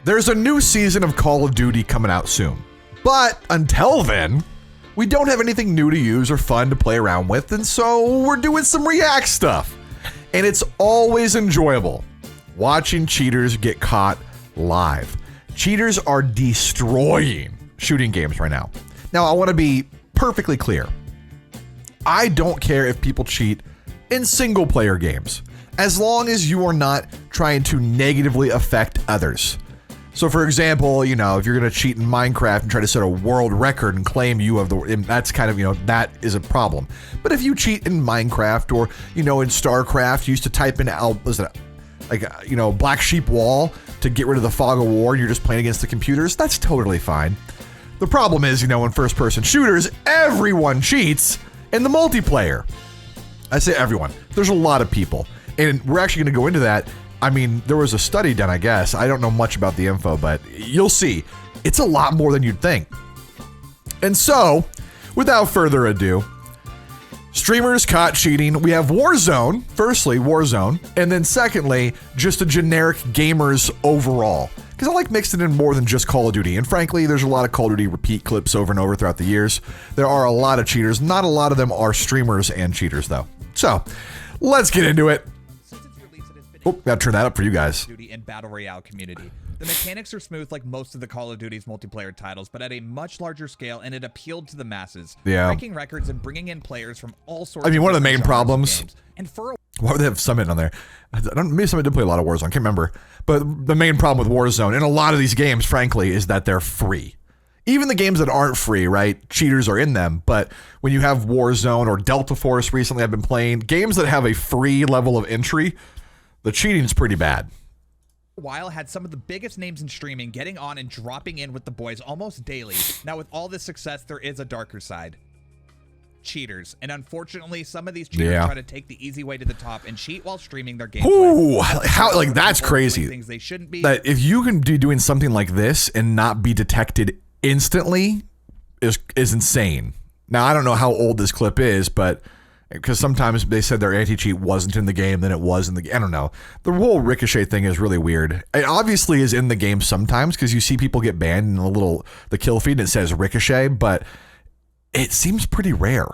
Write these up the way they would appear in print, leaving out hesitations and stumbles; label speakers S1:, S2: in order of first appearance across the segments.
S1: There's a new season of Call of Duty coming out soon. But until then, we don't have anything new to use or fun to play around with, and so we're doing some React stuff. And it's always enjoyable watching cheaters get caught live. Cheaters are destroying shooting games right now. Now, I want to be perfectly clear. I don't care if people cheat in single player games, as long as you are not trying to negatively affect others. So for example, you know, if you're going to cheat in Minecraft and try to set a world record and claim you have that's kind of, you know, that is a problem. But if you cheat in Minecraft or, you know, in StarCraft, you used to type in, Black Sheep Wall to get rid of the fog of war and you're just playing against the computers, that's totally fine. The problem is, you know, in first person shooters, everyone cheats in the multiplayer. I say everyone. There's a lot of people. And we're actually going to go into that. I mean, there was a study done, I guess. I don't know much about the info, but you'll see. It's a lot more than you'd think. And so, without further ado, streamers caught cheating. We have Warzone, firstly, Warzone, and then secondly, just a generic gamers overall. Because I like mixing in more than just Call of Duty. And frankly, there's a lot of Call of Duty repeat clips over and over throughout the years. There are a lot of cheaters. Not a lot of them are streamers and cheaters, though. So, let's get into it. Oh, gotta turn that up for you guys.
S2: Duty and Battle Royale community. The mechanics are smooth like most of the Call of Duty's multiplayer titles, but at a much larger scale, and it appealed to the masses.
S1: Yeah.
S2: Breaking records and bringing in players from all sorts.
S1: I mean,
S2: of
S1: one of the main
S2: genres
S1: problems.
S2: games. And for
S1: Why would they have Summit on there? Maybe Summit did play a lot of Warzone. I can't remember. But the main problem with Warzone and a lot of these games, frankly, is that they're free. Even the games that aren't free, right? Cheaters are in them. But when you have Warzone or Delta Force recently, I've been playing games that have a free level of entry. The cheating's pretty bad.
S2: a while had some of the biggest names in streaming getting on and dropping in with the boys almost daily. Now with all this success, there is a darker side. Cheaters. And unfortunately, some of these cheaters try to take the easy way to the top and cheat while streaming their gameplay.
S1: Ooh, how, like, that's crazy.
S2: Things they shouldn't be.
S1: That if you can be doing something like this and not be detected instantly is insane. Now, I don't know how old this clip is, but because sometimes they said their anti-cheat wasn't in the game, then it was in the game. I don't know. The whole Ricochet thing is really weird. It obviously is in the game sometimes because you see people get banned in the kill feed and it says Ricochet, but it seems pretty rare.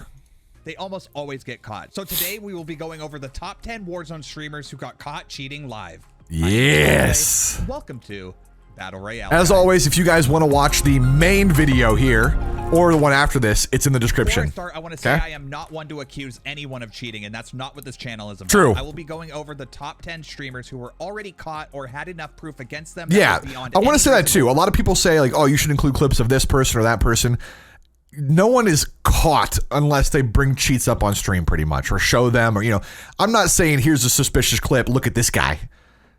S2: They almost always get caught. So today we will be going over the top 10 Warzone streamers who got caught cheating live.
S1: Yes.
S2: Welcome to Battle Royale.
S1: As always, if you guys want to watch the main video here or the one after this, it's in the description.
S2: Before I start, I want to say I am not one to accuse anyone of cheating, and that's not what this channel is about.
S1: True.
S2: I will be going over the top 10 streamers who were already caught or had enough proof against them.
S1: Yeah, I want to say that too. A lot of people say like, oh, you should include clips of this person or that person. No one is caught unless they bring cheats up on stream pretty much or show them or, you know, I'm not saying here's a suspicious clip. Look at this guy.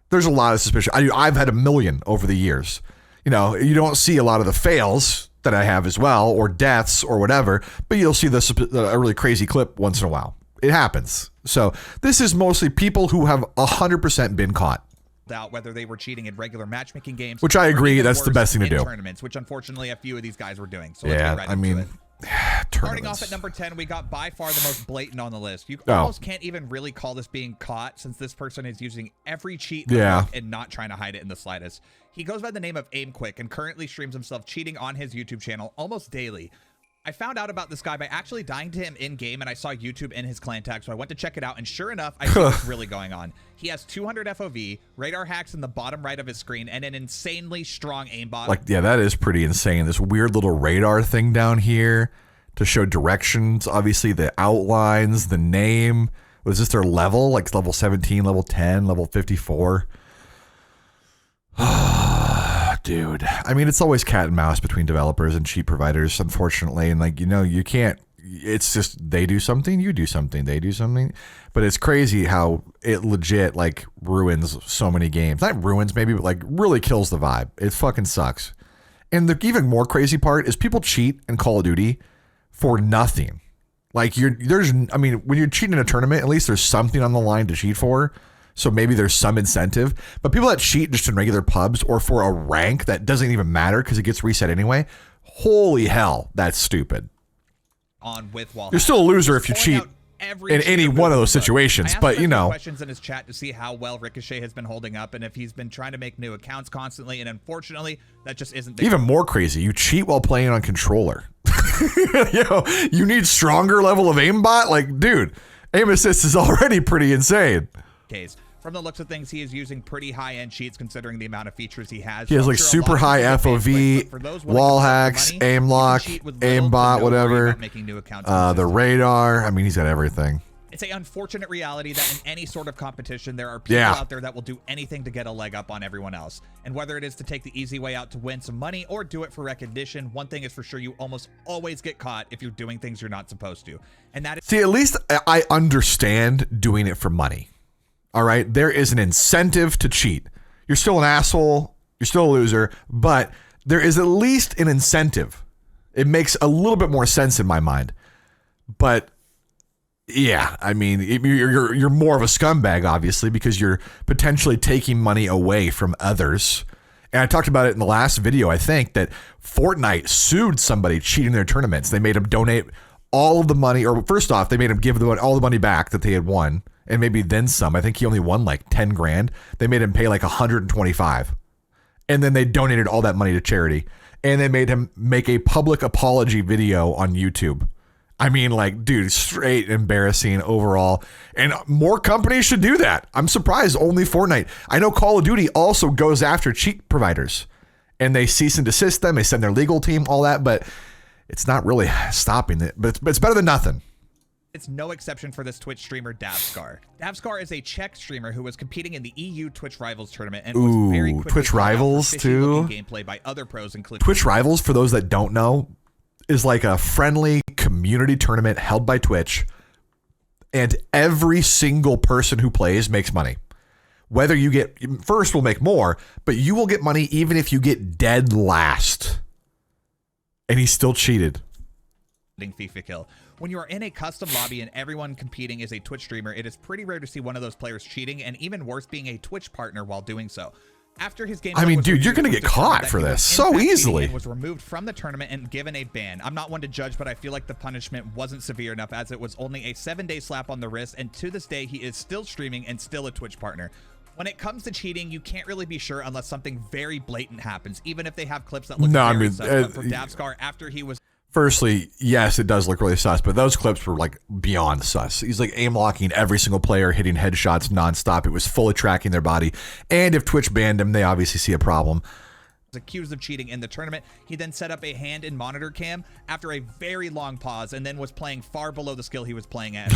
S1: There's a lot of suspicion. I've had a million over the years. You know, you don't see a lot of the fails that I have as well or deaths or whatever, but you'll see a really crazy clip once in a while. It happens. So this is mostly people who have 100% been caught.
S2: Out whether they were cheating in regular matchmaking games,
S1: which I agree, that's the best thing to do.
S2: Tournaments, which unfortunately a few of these guys were doing. So
S1: yeah,
S2: let's get right into it. Starting
S1: Tournaments.
S2: off at number 10, we got by far the most blatant on the list. You almost can't even really call this being caught since this person is using every cheat in the book and not trying to hide it in the slightest. He goes by the name of AimQuick and currently streams himself cheating on his YouTube channel almost daily. I found out about this guy by actually dying to him in-game, and I saw YouTube in his clan tag, so I went to check it out, and sure enough, I see what's really going on. He has 200 FOV, radar hacks in the bottom right of his screen, and an insanely strong aimbot. Like, yeah, that is pretty insane. This weird little radar thing down here to show directions, obviously the outlines, the name. Was this their level? Like level 17, level 10, level 54? Dude, I mean, it's always cat and mouse between developers and cheat providers, unfortunately. And like, you know, you can't, it's just they do something, you do something, they do something. But it's crazy how it legit like ruins so many games. Not ruins maybe, but like really kills the vibe. It fucking sucks. And the even more crazy part is people cheat in Call of Duty for nothing. Like I mean, when you're cheating in a tournament, at least there's something on the line to cheat for. So maybe there's some incentive, but people that cheat just in regular pubs or for a rank that doesn't even matter because it gets reset anyway. Holy hell, that's stupid. On with while
S1: you're still a loser if you cheat in any one of those situations. But you know,
S2: questions in his chat to see how well Ricochet has been holding up and if he's been trying to make new accounts constantly. And unfortunately, that just isn't the
S1: even more crazy. You cheat while playing on controller. You know, you need stronger level of aimbot. Like, dude, aim assist is already pretty insane.
S2: Case. From the looks of things, he is using pretty high-end cheats considering the amount of features he has.
S1: He has like super high FOV, wall hacks, aim lock, aimbot, whatever. The radar. I mean, he's got everything.
S2: It's an unfortunate reality that in any sort of competition, there are people out there that will do anything to get a leg up on everyone else. And whether it is to take the easy way out to win some money or do it for recognition, one thing is for sure, you almost always get caught if you're doing things you're not supposed to. And that is—
S1: See, at least I understand doing it for money. All right, there is an incentive to cheat. You're still an asshole, you're still a loser, but there is at least an incentive. It makes a little bit more sense in my mind. But yeah, I mean, you're more of a scumbag, obviously, because you're potentially taking money away from others. And I talked about it in the last video, I think, that Fortnite sued somebody cheating their tournaments. They made them donate all of the money, or first off, they made him give all the money back that they had won, and maybe then some. I think he only won like 10 grand. They made him pay like 125. And then they donated all that money to charity. And they made him make a public apology video on YouTube. I mean, like, dude, straight embarrassing overall. And more companies should do that. I'm surprised only Fortnite. I know Call of Duty also goes after cheat providers. And they cease and desist them. They send their legal team, all that. But it's not really stopping it. But it's better than nothing.
S2: It's no exception for this Twitch streamer, Davskar. Davskar is a Czech streamer who was competing in the EU Twitch Rivals tournament and was very quickly
S1: Twitch Rivals too.
S2: Gameplay by other pros, including
S1: Twitch Rivals, for those that don't know, is like a friendly community tournament held by Twitch, and every single person who plays makes money. Whether you get first will make more, but you will get money even if you get dead last. And he still cheated.
S2: FIFA kill. When you are in a custom lobby and everyone competing is a Twitch streamer, it is pretty rare to see one of those players cheating, and even worse, being a Twitch partner while doing so. After his game,
S1: I mean, dude, you're going to get caught for this so easily.
S2: Was removed from the tournament and given a ban. I'm not one to judge, but I feel like the punishment wasn't severe enough, as it was only a 7-day slap on the wrist, and to this day, he is still streaming and still a Twitch partner. When it comes to cheating, you can't really be sure unless something very blatant happens, even if they have clips that look very sus. But for Davskar, after he was—
S1: Firstly, yes, it does look really sus, but those clips were like beyond sus. He's like aim locking every single player, hitting headshots nonstop. It was fully tracking their body. And if Twitch banned him, they obviously see a problem.
S2: Accused of cheating in the tournament. He then set up a hand and monitor cam after a very long pause and then was playing far below the skill he was playing at.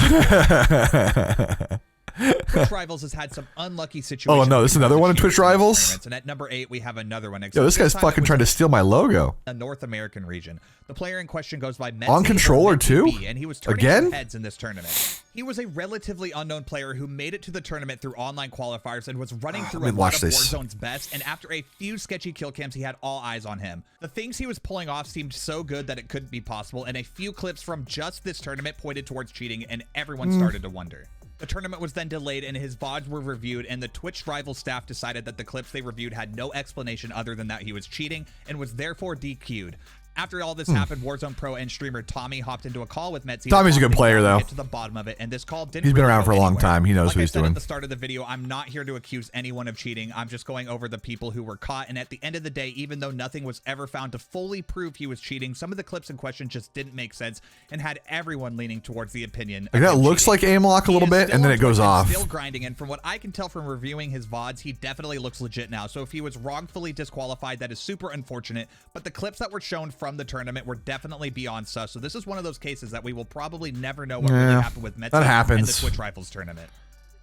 S2: Twitch Rivals has had some unlucky situations.
S1: Oh no, this is another one in Twitch Rivals?
S2: And at number 8, we have another one.
S1: Yo, this guy's fucking trying to steal my logo.
S2: The North American region. The player in question goes by
S1: on controller too?
S2: And he was turning heads in this tournament. He was a relatively unknown player who made it to the tournament through online qualifiers and was running through a lot of Warzone's best, and after a few sketchy kill cams, he had all eyes on him. The things he was pulling off seemed so good that it couldn't be possible, and a few clips from just this tournament pointed towards cheating, and everyone started to wonder. The tournament was then delayed and his VODs were reviewed, and the Twitch Rivals staff decided that the clips they reviewed had no explanation other than that he was cheating and was therefore DQ'd. After all this happened, Warzone Pro and streamer Tommy hopped into a call with Metzi.
S1: Tommy's a good player, though.
S2: Get to the bottom of it, and this call didn't.
S1: He's been around for a long time. He knows what he's doing.
S2: At the start of the video, I'm not here to accuse anyone of cheating. I'm just going over the people who were caught. And at the end of the day, even though nothing was ever found to fully prove he was cheating, some of the clips in question just didn't make sense and had everyone leaning towards the opinion.
S1: Like that looks like aim lock a little bit, and then it goes off.
S2: Still grinding, and from what I can tell from reviewing his VODs, he definitely looks legit now. So if he was wrongfully disqualified, that is super unfortunate. But the clips that were shown from the tournament were definitely beyond sus. So this is one of those cases that we will probably never know what really happened with Metzi and the Twitch Rivals tournament.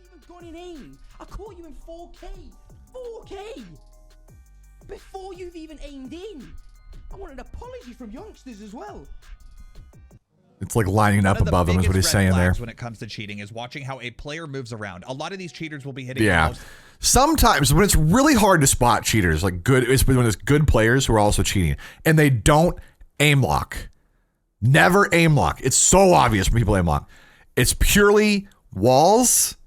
S3: Even gone in aim. I caught you in 4K. 4K! Before you've even aimed in. I want an apology from youngsters as well.
S1: It's like lining up above him is what he's saying there.
S2: When it comes to cheating is watching how a player moves around. A lot of these cheaters will be hitting
S1: sometimes when it's really hard to spot cheaters, like when it's good players who are also cheating and they don't aim lock. Never aim lock. It's so obvious when people aim lock. It's purely walls,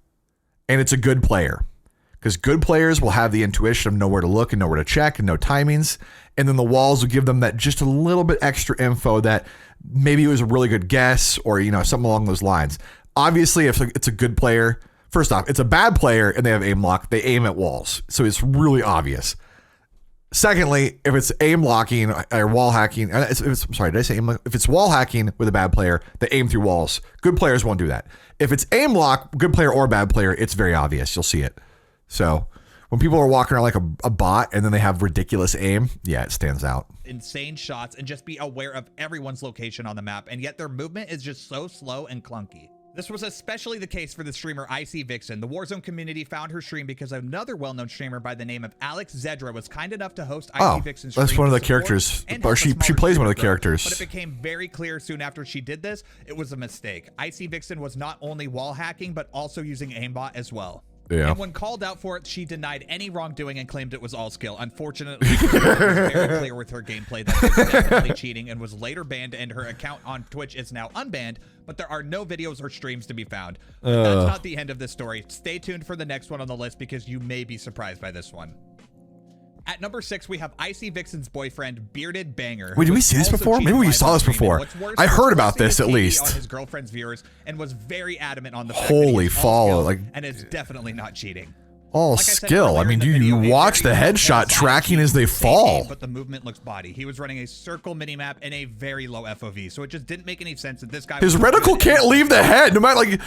S1: and it's a good player. Because good players will have the intuition of know where to look and know where to check and know timings. And then the walls will give them that just a little bit extra info that maybe it was a really good guess or, something along those lines. Obviously, if it's a good player, first off, it's a bad player and they have aim lock, they aim at walls. So it's really obvious. Secondly, if it's aim locking or wall hacking, sorry, did I say aim lock? If it's wall hacking with a bad player, they aim through walls. Good players won't do that. If it's aim lock, good player or bad player, it's very obvious. You'll see it. So when people are walking around like a bot and then they have ridiculous aim, yeah, it stands out.
S2: Insane shots and just be aware of everyone's location on the map, and yet their movement is just so slow and clunky. This was especially the case for the streamer Icy Vixen. The Warzone community found her stream because another well-known streamer by the name of Alex Zedra was kind enough to host Icy Vixen's stream.
S1: That's one of the characters, or she plays one of the characters.
S2: But it became very clear soon after she did this, it was a mistake. Icy Vixen was not only wall hacking, but also using aimbot as well.
S1: Yeah.
S2: And when called out for it, she denied any wrongdoing and claimed it was all skill. Unfortunately, she was very clear with her gameplay that it was definitely cheating and was later banned, and her account on Twitch is now unbanned, but there are no videos or streams to be found. But that's not the end of this story. Stay tuned for the next one on the list because you may be surprised by this one. At number 6, we have Icy Vixen's boyfriend, Bearded Banger.
S1: Wait, did we see this before? Maybe we saw this before. I heard about this at least.
S2: On his girlfriend's viewers and was very adamant on the fact
S1: Holy follow, like,
S2: and it's definitely not cheating.
S1: All skill. I mean, do you watch the headshot tracking as they fall?
S2: But the movement looks body. He was running a circle minimap in a very low FOV, so it just didn't make any sense that this guy.
S1: His reticle can't leave the head, no matter like.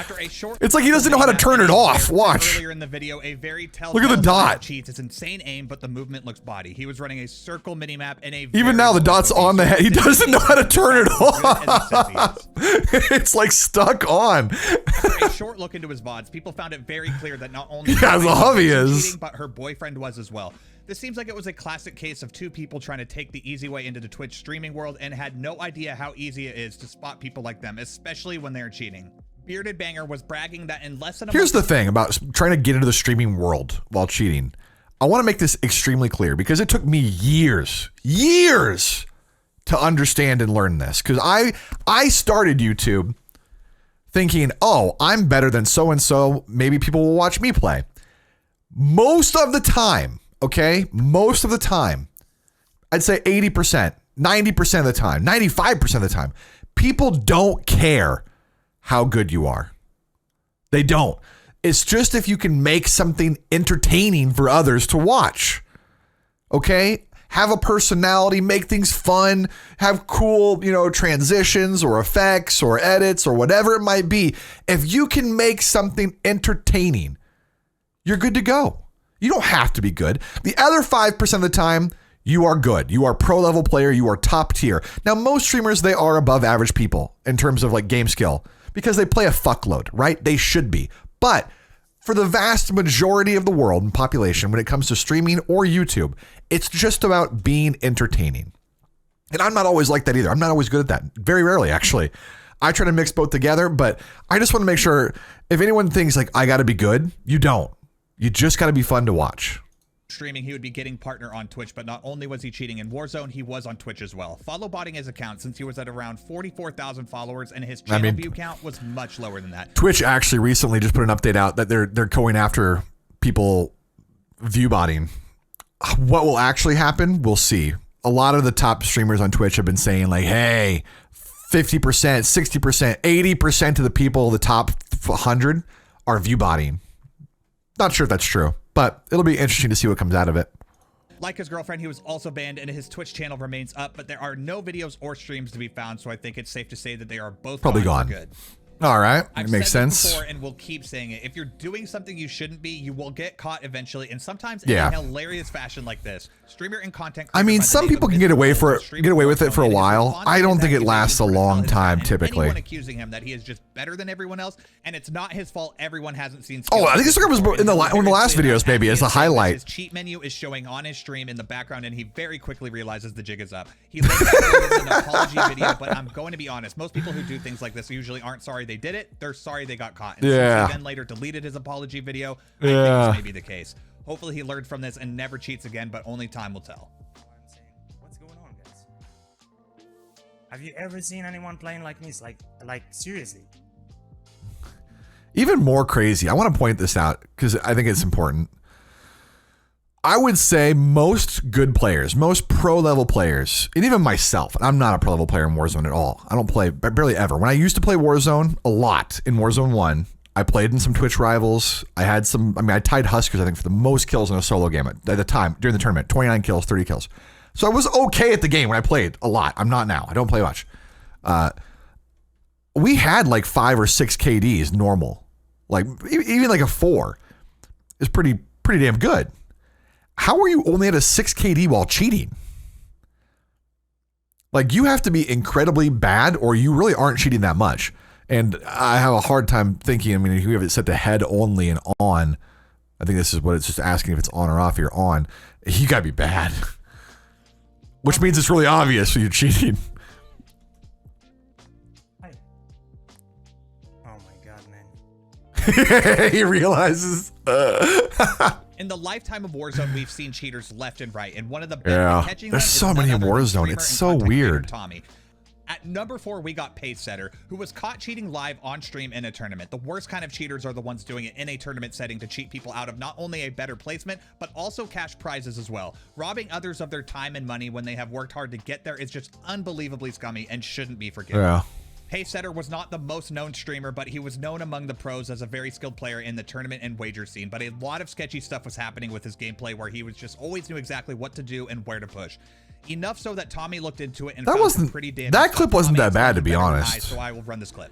S1: It's like he doesn't know how to turn it off. Watch.
S2: Earlier in the video, a very
S1: look at the dot.
S2: Cheats. It's insane aim, but the movement looks body. He was running a circle minimap in a.
S1: Even now, the dot's on the head. He doesn't know how to turn it off. It's like stuck on.
S2: After a short look into his VODs, people found it very clear that not only
S1: the hubby is
S2: cheating, but her boyfriend was as well. This seems like it was a classic case of two people trying to take the easy way into the Twitch streaming world and had no idea how easy it is to spot people like them, especially when they're cheating. Bearded Banger was bragging that in less than a
S1: Here's the thing about trying to get into the streaming world while cheating. I want to make this extremely clear because it took me years to understand and learn this. Because I started YouTube thinking, oh, I'm better than so-and-so. Maybe people will watch me play. Most of the time, okay? Most of the time, I'd say 80%, 90% of the time, 95% of the time, people don't care how good you are. They don't. It's just if you can make something entertaining for others to watch. Okay? Have a personality, make things fun, have cool, transitions or effects or edits or whatever it might be. If you can make something entertaining, you're good to go. You don't have to be good. The other 5% of the time, you are good. You are pro level player. You are top tier. Now, most streamers, they are above average people in terms of like game skill because they play a fuckload, right? They should be. But for the vast majority of the world and population, when it comes to streaming or YouTube, it's just about being entertaining. And I'm not always like that either. I'm not always good at that. Very rarely, actually. I try to mix both together, but I just want to make sure if anyone thinks like I got to be good, you don't. You just got to be fun to watch.
S2: Streaming, he would be getting partner on Twitch, but not only was he cheating in Warzone, he was on Twitch as well. Follow botting his account since he was at around 44,000 followers and his channel view count was much lower than that.
S1: Twitch actually recently just put an update out that they're going after people view botting. What will actually happen, we'll see. A lot of the top streamers on Twitch have been saying like, hey, 50%, 60%, 80% of the people, the top 100 are view botting. Not sure if that's true, but it'll be interesting to see what comes out of it.
S2: Like his girlfriend, he was also banned and his Twitch channel remains up, but there are no videos or streams to be found, so I think it's safe to say that they are both
S1: probably gone.
S2: Good.
S1: All right,
S2: I've
S1: it makes
S2: said
S1: sense.
S2: This before and we'll keep saying it. If you're doing something you shouldn't be, you will get caught eventually, and sometimes in a hilarious fashion like this. Streamer and content.
S1: I mean, some people can get away with it for a while. I don't think it lasts a long time typically.
S2: Anyone accusing him that he is just better than everyone else, and it's not his fault. Everyone hasn't seen.
S1: Oh, I think this was in one of the last videos, maybe as a highlight.
S2: His cheat menu is showing on his stream in the background, and he very quickly realizes the jig is up. He later uploaded an apology video, but I'm going to be honest. Most people who do things like this usually aren't sorry they did it. They're sorry they got caught. And since he then later deleted his apology video, I think this may be the case. Hopefully he learned from this and never cheats again, but only time will tell.
S4: What's going on, guys? Have you ever seen anyone playing like me? Like seriously?
S1: Even more crazy. I want to point this out because I think it's important. I would say most good players, most pro level players, and even myself, I'm not a pro level player in Warzone at all. I don't play barely ever. When I used to play Warzone a lot in Warzone 1, I played in some Twitch rivals. I had some, I tied Huskers, I think, for the most kills in a solo game at the time during the tournament, 29 kills, 30 kills. So I was okay at the game when I played a lot. I'm not now. I don't play much. We had like 5 or 6 KDs normal. Like even like a 4 is pretty damn good. How are you only at a 6 KD while cheating? Like, you have to be incredibly bad or you really aren't cheating that much. And I have a hard time thinking, I mean, if you have it set to head only and on, I think this is what it's just asking if it's on or off, you're on. You gotta be bad. Which means it's really obvious you're cheating.
S4: Hi. Oh my god, man.
S1: He realizes.
S2: In the lifetime of Warzone, we've seen cheaters left and right, and one of the
S1: best
S2: catching
S1: there's so many in Warzone. It's so weird.
S2: Tommy. At number 4, we got Pacesetter, who was caught cheating live on stream in a tournament. The worst kind of cheaters are the ones doing it in a tournament setting to cheat people out of not only a better placement, but also cash prizes as well. Robbing others of their time and money when they have worked hard to get there is just unbelievably scummy and shouldn't be forgiven.
S1: Yeah.
S2: Pacesetter was not the most known streamer, but he was known among the pros as a very skilled player in the tournament and wager scene. But a lot of sketchy stuff was happening with his gameplay where he was just always knew exactly what to do and where to push. Enough so that Tommy looked into it and
S1: that wasn't pretty damn. That clip wasn't that bad, to be honest.
S2: So I will run this clip.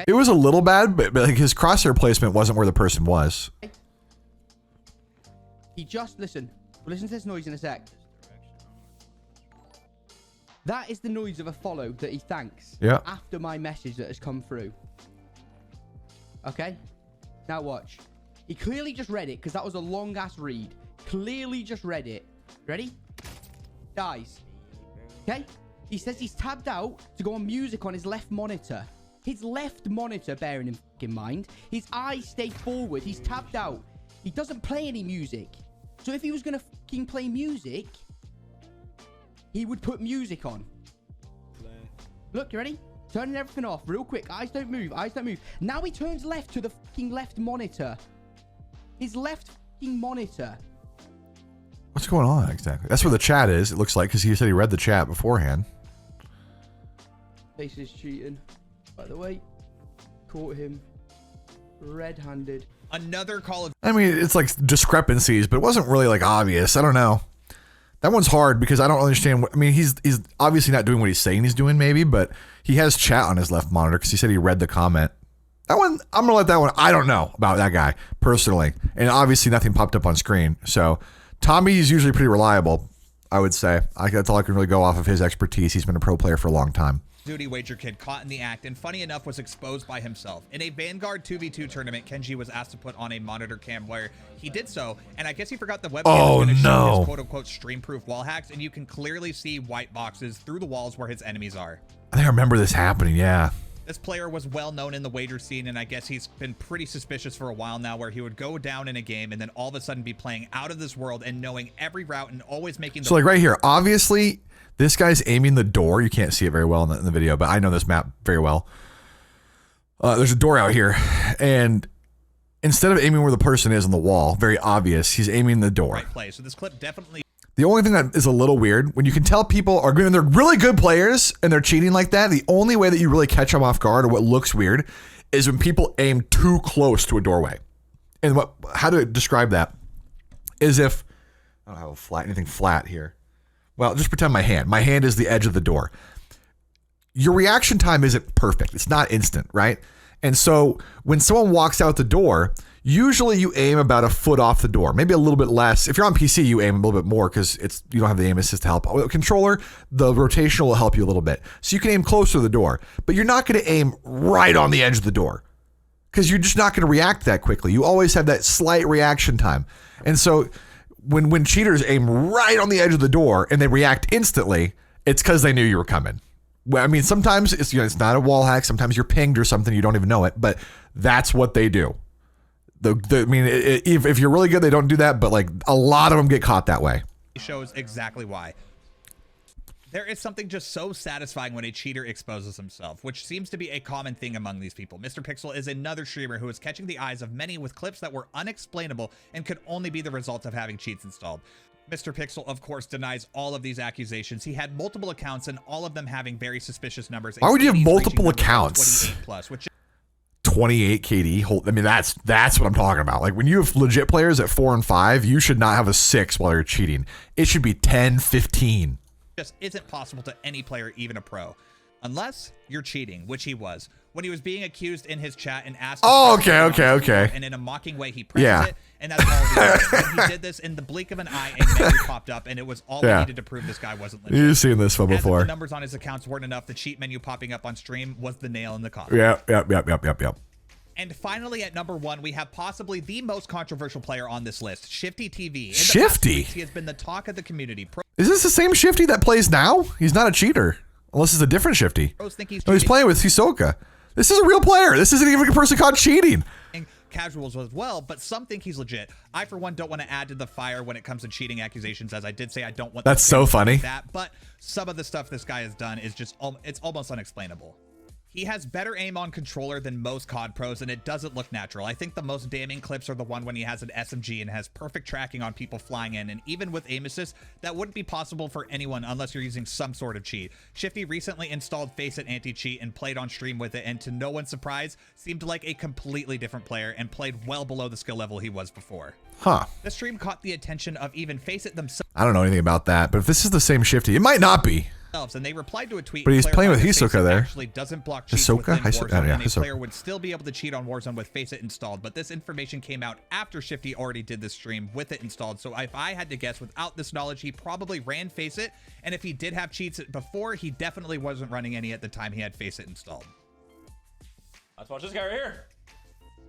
S1: It was a little bad, but like his crosshair placement wasn't where the person was.
S3: He just listen to this noise in a sec. That is the noise of a follow that he thanks after my message that has come through. Okay? Now watch. He clearly just read it because that was a long ass read. Clearly just read it. Ready? Dies. Okay? He says he's tabbed out to go on music on his left monitor. His left monitor, bearing in mind. His eyes stay forward. He's tabbed out. He doesn't play any music. So if he was going to fucking play music, he would put music on. Look, you ready? Turning everything off real quick. Eyes don't move. Eyes don't move. Now he turns left to the fucking left monitor. His left fucking monitor.
S1: What's going on exactly? That's where the chat is, it looks like, because he said he read the chat beforehand.
S3: Face is cheating. By the way, caught him red-handed.
S2: Another Call of...
S1: I mean, it's like discrepancies, but it wasn't really like obvious. I don't know. That one's hard because I don't understand what, I mean, he's obviously not doing what he's saying he's doing maybe, but he has chat on his left monitor because he said he read the comment. That one, I'm going to let that one, I don't know about that guy personally. And obviously nothing popped up on screen. So Tommy is usually pretty reliable, I would say. That's all I can really go off of his expertise. He's been a pro player for a long time.
S2: Duty Wager Kid caught in the act and funny enough was exposed by himself. In a Vanguard 2v2 tournament, Kenji was asked to put on a monitor cam where he did so, and I guess he forgot the webcam was going to show his quote-unquote stream-proof wall hacks, and you can clearly see white boxes through the walls where his enemies are.
S1: I think I remember this happening, yeah.
S2: This player was well known in the wager scene, and I guess he's been pretty suspicious for a while now, where he would go down in a game and then all of a sudden be playing out of this world and knowing every route and always making the...
S1: So like right here, obviously this guy's aiming the door. You can't see it very well in the video, but I know this map very well. There's a door out here, and instead of aiming where the person is on the wall, very obvious, he's aiming the door.
S2: Right play. So this clip definitely...
S1: The only thing that is a little weird, when you can tell people are good and they're really good players and they're cheating like that, the only way that you really catch them off guard or what looks weird is when people aim too close to a doorway. And how to describe that is if, I don't have anything flat here. Well, just pretend my hand is the edge of the door. Your reaction time isn't perfect. It's not instant, right? And so when someone walks out the door, usually you aim about a foot off the door, maybe a little bit less. If you're on PC, you aim a little bit more because you don't have the aim assist to help. With a controller, the rotational will help you a little bit. So you can aim closer to the door, but you're not going to aim right on the edge of the door because you're just not going to react that quickly. You always have that slight reaction time. And so when cheaters aim right on the edge of the door and they react instantly, it's because they knew you were coming. Well, I mean, sometimes it's not a wall hack. Sometimes you're pinged or something. You don't even know it, but that's what they do. I mean, if you're really good, they don't do that, but like a lot of them get caught that way.
S2: Shows exactly why. There is something just so satisfying when a cheater exposes himself, which seems to be a common thing among these people. Mr. Pixel is another streamer who is catching the eyes of many with clips that were unexplainable and could only be the result of having cheats installed. Mr. Pixel, of course, denies all of these accusations. He had multiple accounts and all of them having very suspicious numbers.
S1: Why would you have multiple accounts?
S2: 28 plus, which
S1: 28 KD. I mean, that's what I'm talking about. Like when you have legit players at 4 and 5, you should not have a 6 while you're cheating. It should be 10, 15.
S2: Just isn't possible to any player, even a pro, unless you're cheating, which he was. When he was being accused in his chat and asked,
S1: okay.
S2: And in a mocking way, he pressed it, and that's all he did. When he did this, in the blink of an eye, a menu popped up, and it was all he needed to prove this guy wasn't legit.
S1: You've seen this one before.
S2: As if the numbers on his accounts weren't enough, the cheat menu popping up on stream was the nail in the coffin.
S1: Yep.
S2: And finally, at number 1, we have possibly the most controversial player on this list, Shifty TV.
S1: Shifty?
S2: He has been the talk of the community.
S1: Is this the same Shifty that plays now? He's not a cheater. Unless it's a different Shifty.
S2: He's
S1: playing with Hisoka. This is a real player. This isn't even a person caught cheating.
S2: Casuals as well, but some think he's legit. I, for one, don't want to add to the fire when it comes to cheating accusations, as I did say I don't want
S1: That's so funny.
S2: That, but some of the stuff this guy has done is just, it's almost unexplainable. He has better aim on controller than most COD pros, and it doesn't look natural. I think the most damning clips are the one when he has an SMG and has perfect tracking on people flying in, and even with aim assist, that wouldn't be possible for anyone unless you're using some sort of cheat. Shifty recently installed FACEIT anti-cheat and played on stream with it, and to no one's surprise, seemed like a completely different player and played well below the skill level he was before.
S1: Huh.
S2: The stream caught the attention of even FACEIT themselves.
S1: I don't know anything about that, but if this is the same Shifty, it might not be.
S2: And they replied to a tweet.
S1: But he's playing with Hisoka there.
S2: Actually doesn't block cheats within Warzone, and a player would still be able to cheat on Warzone with FACEIT installed. But this information came out after Shifty already did this stream with it installed. So if I had to guess, without this knowledge, he probably ran FACEIT. And if he did have cheats before, he definitely wasn't running any at the time he had FACEIT installed.
S5: Let's watch this guy right here.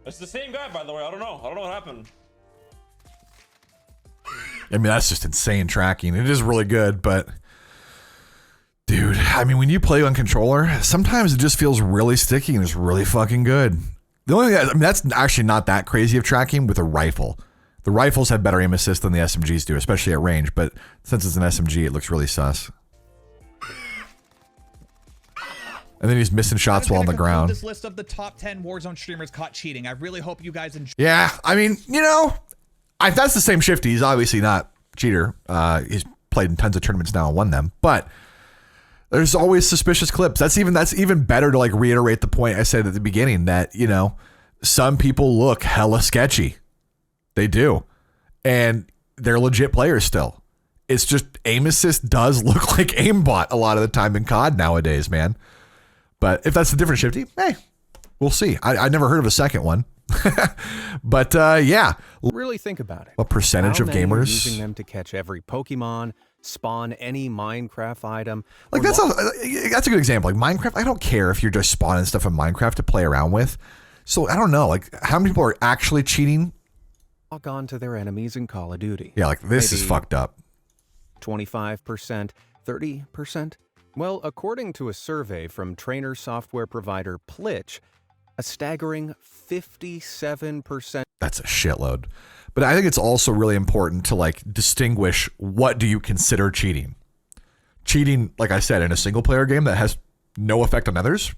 S5: It's the same guy, by the way. I don't know what happened.
S1: I mean, that's just insane tracking. It is really good, but dude, I mean, when you play on controller, sometimes it just feels really sticky and it's really fucking good. The only thing, I mean, that's actually not that crazy of tracking with a rifle. The rifles have better aim assist than the SMGs do, especially at range, but since it's an SMG, it looks really sus. And then he's missing shots while on the ground.
S2: This list of the top 10 Warzone streamers caught cheating. I really hope you guys enjoy.
S1: Yeah, I mean, you know, if that's the same Shifty, he's obviously not a cheater. He's played in tons of tournaments now and won them, but there's always suspicious clips. That's even better to like reiterate the point I said at the beginning that, you know, some people look hella sketchy. They do. And they're legit players still. It's just aim assist does look like aimbot a lot of the time in COD nowadays, man. But if that's a different Shifty, hey, we'll see. I never heard of a second one. But yeah.
S6: Really think about it.
S1: What percentage of gamers
S6: using them to catch every Pokemon, spawn any Minecraft item?
S1: Like that's a good example. Like Minecraft, I don't care if you're just spawning stuff in Minecraft to play around with. So I don't know, like how many people are actually cheating?
S6: Log on to their enemies in Call of Duty.
S1: Yeah, like this is fucked up.
S6: 25%, 30%. Well, according to a survey from trainer software provider Plitch, a staggering 57%.
S1: That's a shitload. But I think it's also really important to like distinguish what do you consider cheating. Cheating, like I said, in a single player game that has no effect on others.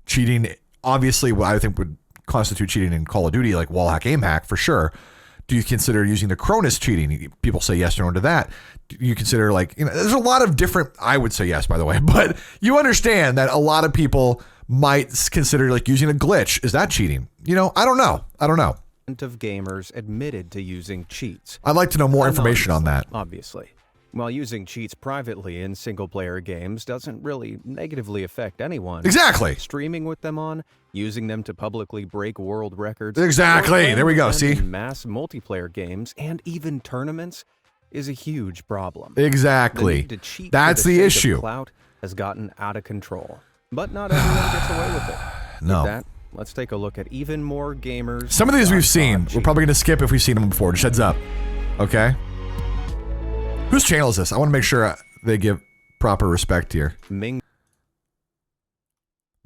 S1: Cheating, obviously, what I think would constitute cheating in Call of Duty, like wall hack, aim hack, for sure. Do you consider using the Cronus cheating? People say yes or no to that. Do you consider like, you know, there's a lot of different, I would say yes, by the way, but you understand that a lot of people might consider like using a glitch. Is that cheating? You know, I don't know.
S6: Of gamers admitted to using cheats.
S1: I'd like to know more information on that.
S6: Obviously. While using cheats privately in single-player games doesn't really negatively affect anyone.
S1: Exactly.
S6: Streaming with them on, using them to publicly break world records.
S1: Exactly. There we go. See?
S6: Mass multiplayer games and even tournaments is a huge problem.
S1: Exactly.
S6: The need to cheat
S1: That's
S6: for
S1: the
S6: sake of
S1: issue.
S6: Clout has gotten out of control. But not everyone gets away with it.
S1: No.
S6: With that, let's take a look at even more gamers.
S1: Some of these we've seen. We're probably going to skip if we've seen them before. Just heads up. Okay? Whose channel is this? I want to make sure they give proper respect here.
S6: Ming.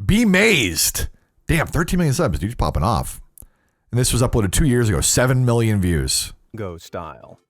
S1: Be Mazed. Damn, 13 million subs. Dude's popping off. And this was uploaded 2 years ago. 7 million views.
S6: Go style.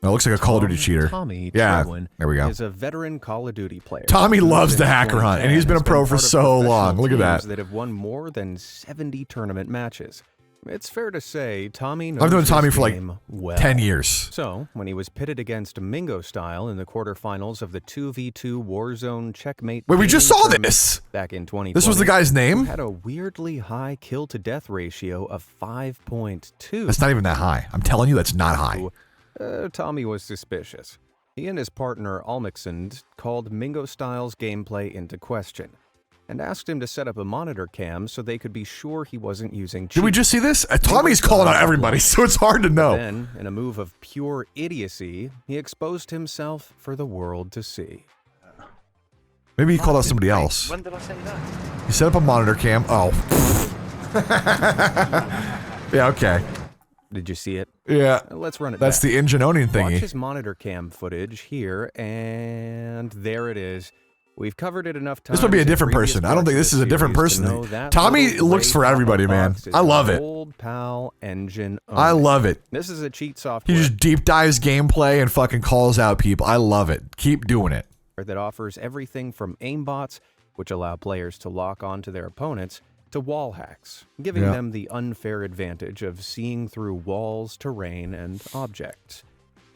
S1: Oh, it looks like a Call of Duty cheater.
S6: Tommy
S1: yeah,
S6: Trewin
S1: there we go.
S6: is a veteran Call of Duty player.
S1: Tommy loves the hacker hunt, and he's been a pro for so long. Look at that.
S6: That have won more than 70 tournament matches. It's fair to say Tommy knows
S1: I've known Tommy for like
S6: well.
S1: 10 years.
S6: So, when he was pitted against Mingo Style in the quarterfinals of the 2v2 Warzone Checkmate
S1: Wait, we just saw
S6: tournament
S1: this!
S6: Back in 2020.
S1: This was the guy's name?
S6: He had a weirdly high kill-to-death ratio of 5.2.
S1: That's not even that high. I'm telling you, that's not high.
S6: Tommy was suspicious. He and his partner Almixend called Mingo Style's gameplay into question and asked him to set up a monitor cam so they could be sure he wasn't using cheats.
S1: Did we just see this? Tommy's calling out everybody, so it's hard to know.
S6: Then, in a move of pure idiocy, he exposed himself for the world to see.
S1: Maybe he called out somebody else.
S7: When did I say that?
S1: He set up a monitor cam. Oh. Yeah, okay.
S6: Did you see it?
S1: Yeah.
S6: Let's run it
S1: That's
S6: back.
S1: the engine owning thingy.
S6: Watch his monitor cam footage here, and there it is. We've covered it enough times.
S1: This would be a different person. I don't think this is a different person. Tommy looks for everybody, man. I love it.
S6: Old pal engine
S1: I love it.
S6: This is a cheat software.
S1: He just deep dives gameplay and fucking calls out people. I love it. Keep doing it.
S6: That offers everything from aimbots, which allow players to lock onto their opponents, to wall hacks, giving them the unfair advantage of seeing through walls, terrain, and objects.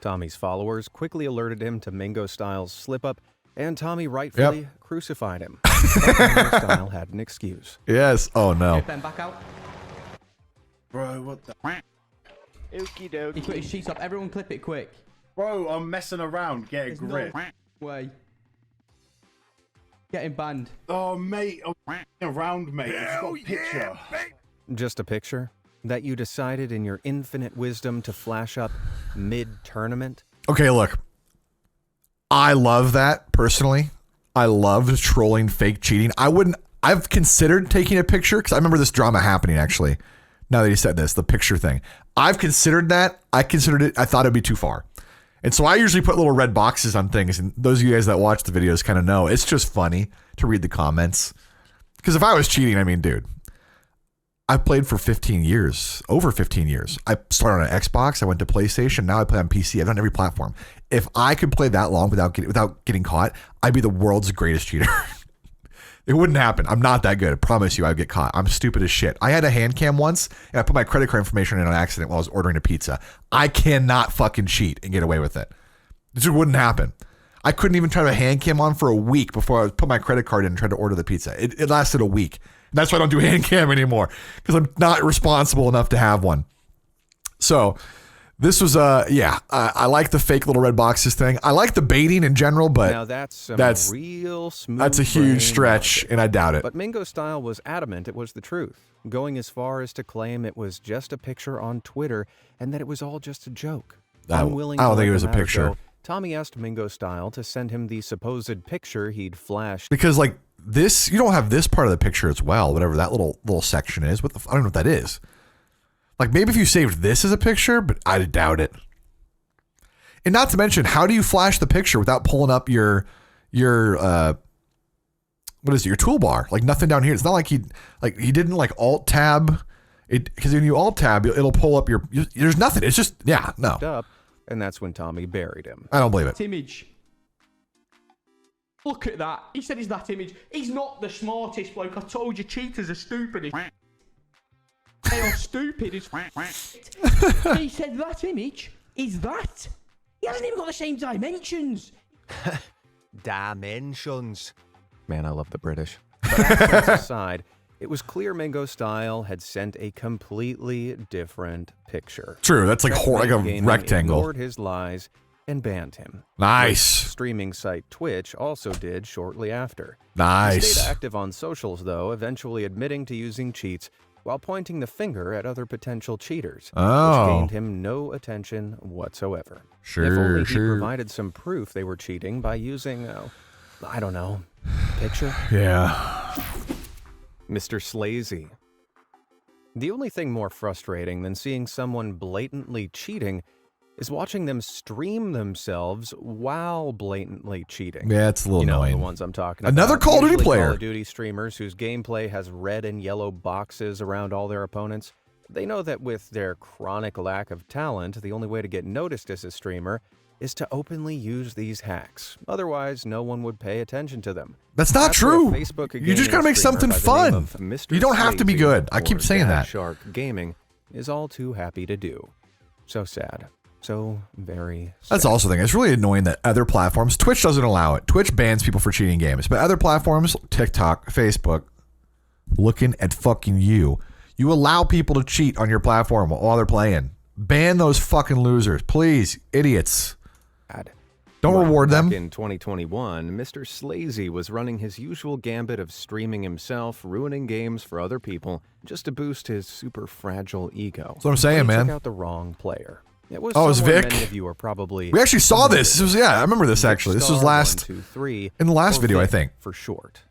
S6: Tommy's followers quickly alerted him to Mingo Style's slip-up, and Tommy rightfully crucified him. But Mingo Style had an excuse.
S1: Yes. Oh, no.
S3: Ben, back out.
S7: Bro, what the? Okie dokie.
S3: He put his sheets up. Everyone clip it quick.
S7: Bro, I'm messing around. Get a
S3: There's
S7: grip.
S3: no way. Getting banned.
S7: Oh, mate. I'm around, mate. It's got a picture.
S6: Just a picture that you decided in your infinite wisdom to flash up mid-tournament?
S1: Okay, look. I love that, personally. I love trolling fake cheating. I've considered taking a picture, because I remember this drama happening, actually. Now that you said this, the picture thing. I've considered that. I thought it'd be too far. And so I usually put little red boxes on things, and those of you guys that watch the videos kind of know. It's just funny to read the comments. Because if I was cheating, I mean, dude, I've played for 15 years, over 15 years. I started on an Xbox, I went to PlayStation, now I play on PC. I've done every platform. If I could play that long without getting caught, I'd be the world's greatest cheater. It wouldn't happen. I'm not that good. I promise you I'd get caught. I'm stupid as shit. I had a hand cam once, and I put my credit card information in on accident while I was ordering a pizza. I cannot fucking cheat and get away with it. It just wouldn't happen. I couldn't even try to hand cam on for a week before I put my credit card in and tried to order the pizza. It lasted a week. And that's why I don't do hand cam anymore, because I'm not responsible enough to have one. So this was I like the fake little red boxes thing. I like the baiting in general, but
S6: now that's real smooth.
S1: That's a huge stretch, and I doubt it.
S6: But Mingo Style was adamant it was the truth, going as far as to claim it was just a picture on Twitter and that it was all just a joke.
S1: I don't think it was a picture.
S6: Tommy asked Mingo Style to send him the supposed picture he'd flashed.
S1: Because like this, you don't have this part of the picture as well, whatever that little section is. I don't know what that is. Like maybe if you saved this as a picture, but I doubt it. And not to mention, how do you flash the picture without pulling up your what is it, your toolbar? Like nothing down here. It's not like he didn't like alt tab it, because when you alt tab, it'll pull up there's nothing. It's just no.
S6: And that's when Tommy buried him.
S1: I don't believe it.
S3: That image. Look at that. He said he's that image. He's not the smartest bloke. I told you, cheaters are stupid. They are stupid as He said that image is that. He hasn't even got the same dimensions.
S6: Dimensions. Man, I love the British. But accents aside, it was clear Mingo Style had sent a completely different picture.
S1: True, that's like a rectangle.
S6: Ignored his lies and banned him.
S1: Nice.
S6: Streaming site Twitch also did shortly after.
S1: Nice.
S6: He stayed active on socials, though, eventually admitting to using cheats while pointing the finger at other potential cheaters, which gained him no attention whatsoever.
S1: Sure,
S6: if only he provided some proof they were cheating by using, I don't know, picture?
S1: Yeah.
S6: Mr. Slazy. The only thing more frustrating than seeing someone blatantly cheating is watching them stream themselves while blatantly cheating.
S1: Yeah, it's a little annoying.
S6: The ones I'm talking
S1: Another
S6: about.
S1: Call of Duty player.
S6: Call of Duty streamers whose gameplay has red and yellow boxes around all their opponents. They know that with their chronic lack of talent, the only way to get noticed as a streamer is to openly use these hacks. Otherwise, no one would pay attention to them.
S1: That's not true. You just gotta make something fun. You don't have to be good. I keep saying that.
S6: Shark Gaming is all too happy to do. So sad. So very sad.
S1: That's also the thing. It's really annoying that other platforms, Twitch doesn't allow it. Twitch bans people for cheating games. But other platforms, TikTok, Facebook, looking at fucking you. You allow people to cheat on your platform while they're playing. Ban those fucking losers. Please, idiots. Don't reward them.
S6: In 2021, Mr. Slazy was running his usual gambit of streaming himself, ruining games for other people, just to boost his super fragile ego.
S1: That's what I'm saying, man.
S6: Took out the wrong player. It was
S1: it's Vic.
S6: Many of you are probably
S1: we actually saw this. This was, I remember this actually. This was last
S6: 1, 2, 3,
S1: in the last video,
S6: Vic,
S1: I think.
S6: for short.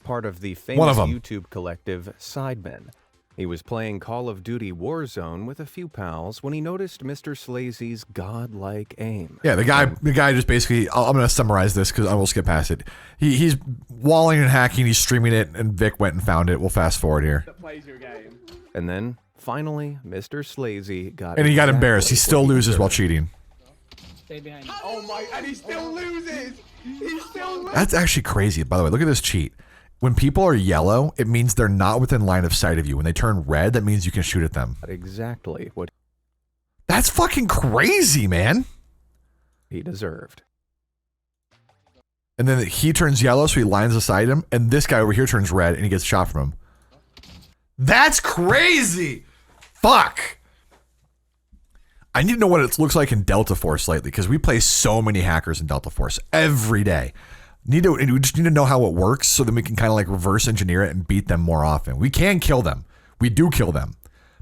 S6: Part of the famous YouTube collective Sidemen. He was playing Call of Duty Warzone with a few pals when he noticed Mr. Slazy's godlike aim.
S1: Yeah, the guy just basically, I'm going to summarize this because I will skip past it. He's walling and hacking, he's streaming it, and Vic went and found it. We'll fast forward here.
S6: And then, finally, Mr. Slazy got...
S1: And he got embarrassed. He still loses while cheating.
S3: Stay behind. Oh my, and he still loses! He still loses!
S1: That's actually crazy. By the way, look at this cheat. When people are yellow, it means they're not within line of sight of you. When they turn red, that means you can shoot at them.
S6: Exactly what...
S1: That's fucking crazy, man.
S6: He deserved.
S1: And then he turns yellow, so he lines aside him, and this guy over here turns red, and he gets shot from him. That's crazy! Fuck! I need to know what it looks like in Delta Force lately, because we play so many hackers in Delta Force every day. We just need to know how it works so that we can kind of like reverse engineer it and beat them more often. We can kill them. We do kill them,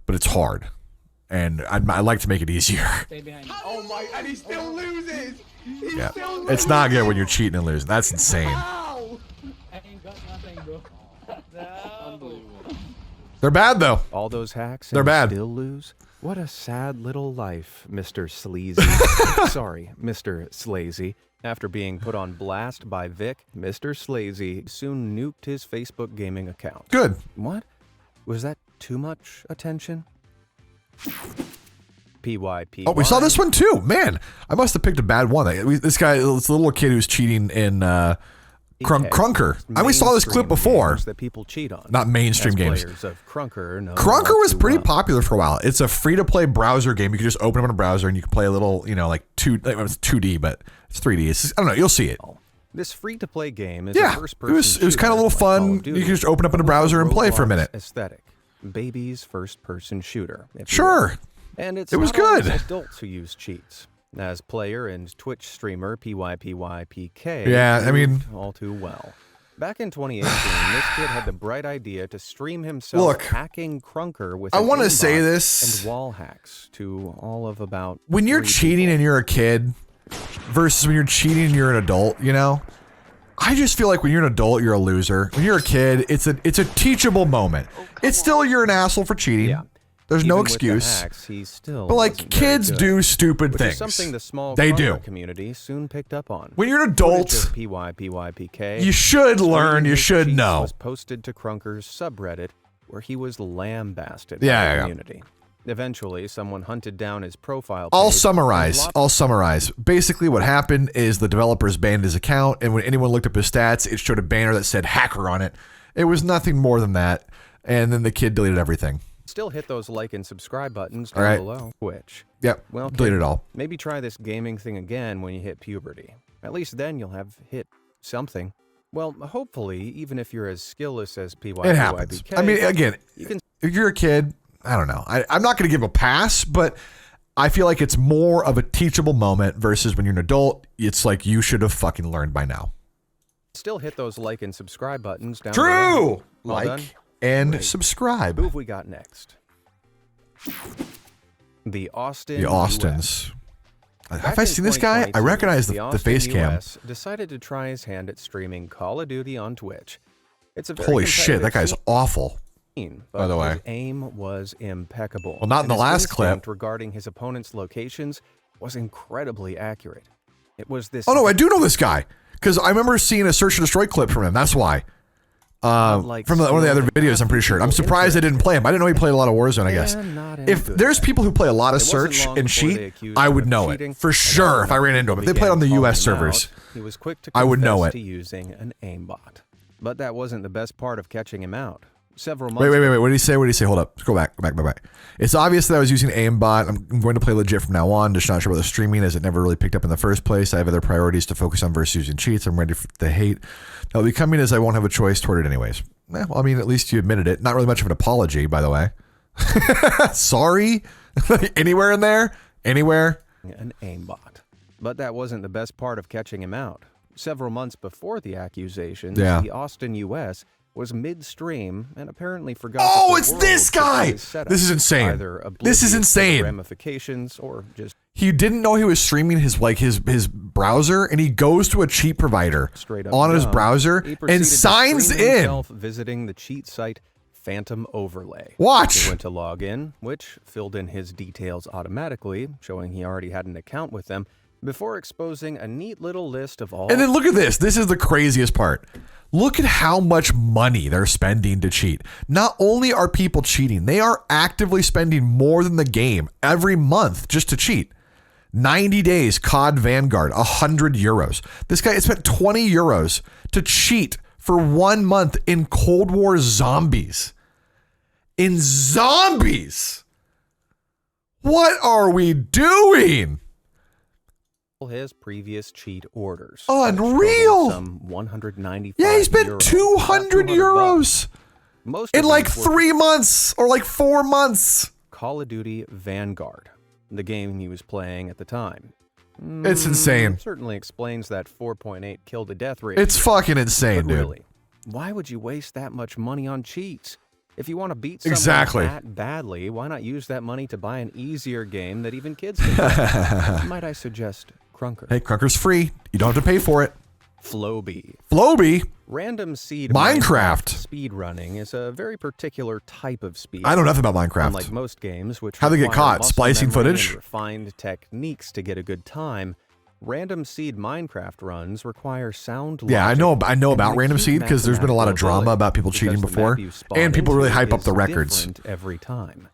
S1: but it's hard. And I like to make it easier.
S3: Stay behind. Oh my, and he still loses!
S1: Yeah, it's not good when you're cheating and losing. That's insane.
S3: Ow! I ain't got nothing, bro. Unbelievable.
S1: They're bad though.
S6: All those hacks
S1: They're
S6: and
S1: bad.
S6: Still lose? What a sad little life, Mr. Sleazy. Sorry, Mr. Slazy. After being put on blast by Vic, Mr. Slazy soon nuked his Facebook gaming account.
S1: Good.
S6: What? Was that too much attention? PYP.
S1: Oh, we saw this one too. Man, I must have picked a bad one. This guy, this little kid who's cheating in Krunker. We saw this clip before.
S6: That people cheat on.
S1: Not mainstream games.
S6: Of Krunker
S1: was pretty popular for a while. It's a free-to-play browser game. You can just open up on a browser and you can play a little, like it's 2D, but it's 3D. I don't know. You'll see it.
S6: This free-to-play game is a first-person
S1: it was kind of a little fun. You can just open up in a browser and play for a minute.
S6: Aesthetic. Baby's first-person shooter.
S1: Sure.
S6: And it
S1: was good.
S6: Adults who use cheats. As player and Twitch streamer PYPYPK.
S1: Yeah, I mean,
S6: all too well. Back in 2018, this kid had the bright idea to stream himself hacking Krunker with
S1: I want to say this
S6: and wall hacks to all of about
S1: when you're cheating and you're a kid versus when you're cheating and you're an adult, I just feel like when you're an adult, you're a loser. When you're a kid, it's a teachable moment. It's still you're an asshole for cheating.
S6: Yeah.
S1: There's
S6: Even
S1: no
S6: with
S1: excuse.
S6: The hacks, he still
S1: but like kids do stupid
S6: which
S1: things.
S6: Is something the small
S1: they do.
S6: Community soon picked up on.
S1: When you're an adult,
S6: PYPYPK,
S1: you should learn. You should know.
S6: Was posted to Krunker's subreddit, where he was lambasted
S1: by
S6: the community. Eventually, someone hunted down his profile.
S1: I'll summarize. Basically, what happened is the developers banned his account, and when anyone looked up his stats, it showed a banner that said hacker on it. It was nothing more than that, and then the kid deleted everything.
S6: Still hit those like and subscribe buttons down below. Twitch.
S1: Yep.
S6: Well,
S1: delete it all.
S6: Maybe try this gaming thing again when you hit puberty. At least then you'll have hit something. Well, hopefully, even if you're as skillless as PYPYPK.
S1: It happens. I mean, again, if you're a kid, I don't know. I'm not going to give a pass, but I feel like it's more of a teachable moment versus when you're an adult. It's like you should have fucking learned by now.
S6: Still hit those like and subscribe buttons down
S1: below.
S6: Well
S1: like
S6: done.
S1: And subscribe.
S6: Who have we got next? The Austin.
S1: The Austins. Have I seen this guy? I recognize the face cam.
S6: Decided to try his hand at streaming Call of Duty on Twitch. It's a very
S1: holy shit, that guy's awful.
S6: By
S1: the way,
S6: his aim was impeccable.
S1: Well, not in the last clip.
S6: Regarding his opponent's locations was incredibly accurate. It was this.
S1: Oh no, I do know this guy because I remember seeing a search and destroy clip from him. That's why. From one of the other videos, I'm pretty sure. I'm surprised I didn't play him. I didn't know he played a lot of Warzone, I guess. If there's people who play a lot of search and cheat, I would know it. For sure, if I ran into him. If they played on the US servers, I would know it.
S6: To using an aimbot. But that wasn't the best part of catching him out. Several months
S1: wait. What did he say? Hold up. Let's go back. It's obvious that I was using aimbot. I'm going to play legit from now on. Just not sure about the streaming, as it never really picked up in the first place. I have other priorities to focus on versus using cheats. I'm ready for the hate that'll be coming, as I won't have a choice toward it anyways. Well, I mean, at least you admitted it. Not really much of an apology, by the way. Sorry. Anywhere in there? Anywhere?
S6: An aimbot. But that wasn't the best part of catching him out. Several months before the accusations, the Austin U.S. was midstream and apparently forgot.
S1: Oh, it's this guy! This is insane. This is insane.
S6: Ramifications or just
S1: he didn't know he was streaming his browser, and he goes to a cheat provider on his browser and signs in.
S6: Visiting the cheat site Phantom Overlay.
S1: Watch.
S6: He went to log in, which filled in his details automatically, showing he already had an account with them, before exposing a neat little list of all.
S1: And then look at this. This is the craziest part. Look at how much money they're spending to cheat. Not only are people cheating, they are actively spending more than the game every month just to cheat. 90 days, COD Vanguard, 100 euros. This guy spent 20 euros to cheat for 1 month in Cold War Zombies. In zombies! What are we doing?
S6: His previous cheat orders.
S1: Unreal.
S6: Some 195.
S1: Yeah, he spent 200 euros in like 3 months or like 4 months.
S6: Call of Duty Vanguard, the game he was playing at the time.
S1: It's insane.
S6: Certainly explains that 4.8 kill to death rate.
S1: It's fucking insane, dude.
S6: Really, why would you waste that much money on cheats? If you want to beat someone that badly, why not use that money to buy an easier game that even kids can play? Might I suggest Krunker?
S1: Hey, Krunker's free. You don't have to pay for it.
S6: Floby. Random seed
S1: Minecraft.
S6: Speedrunning is a very particular type of speed.
S1: I know nothing about Minecraft.
S6: Unlike most games, which
S1: how they get caught? Splicing footage?
S6: And refined techniques to get a good time. Random Seed Minecraft runs require sound logic.
S1: Yeah, I know about Random Seed because there's been a lot of drama about people cheating before, and people really hype up the records.
S6: Every time.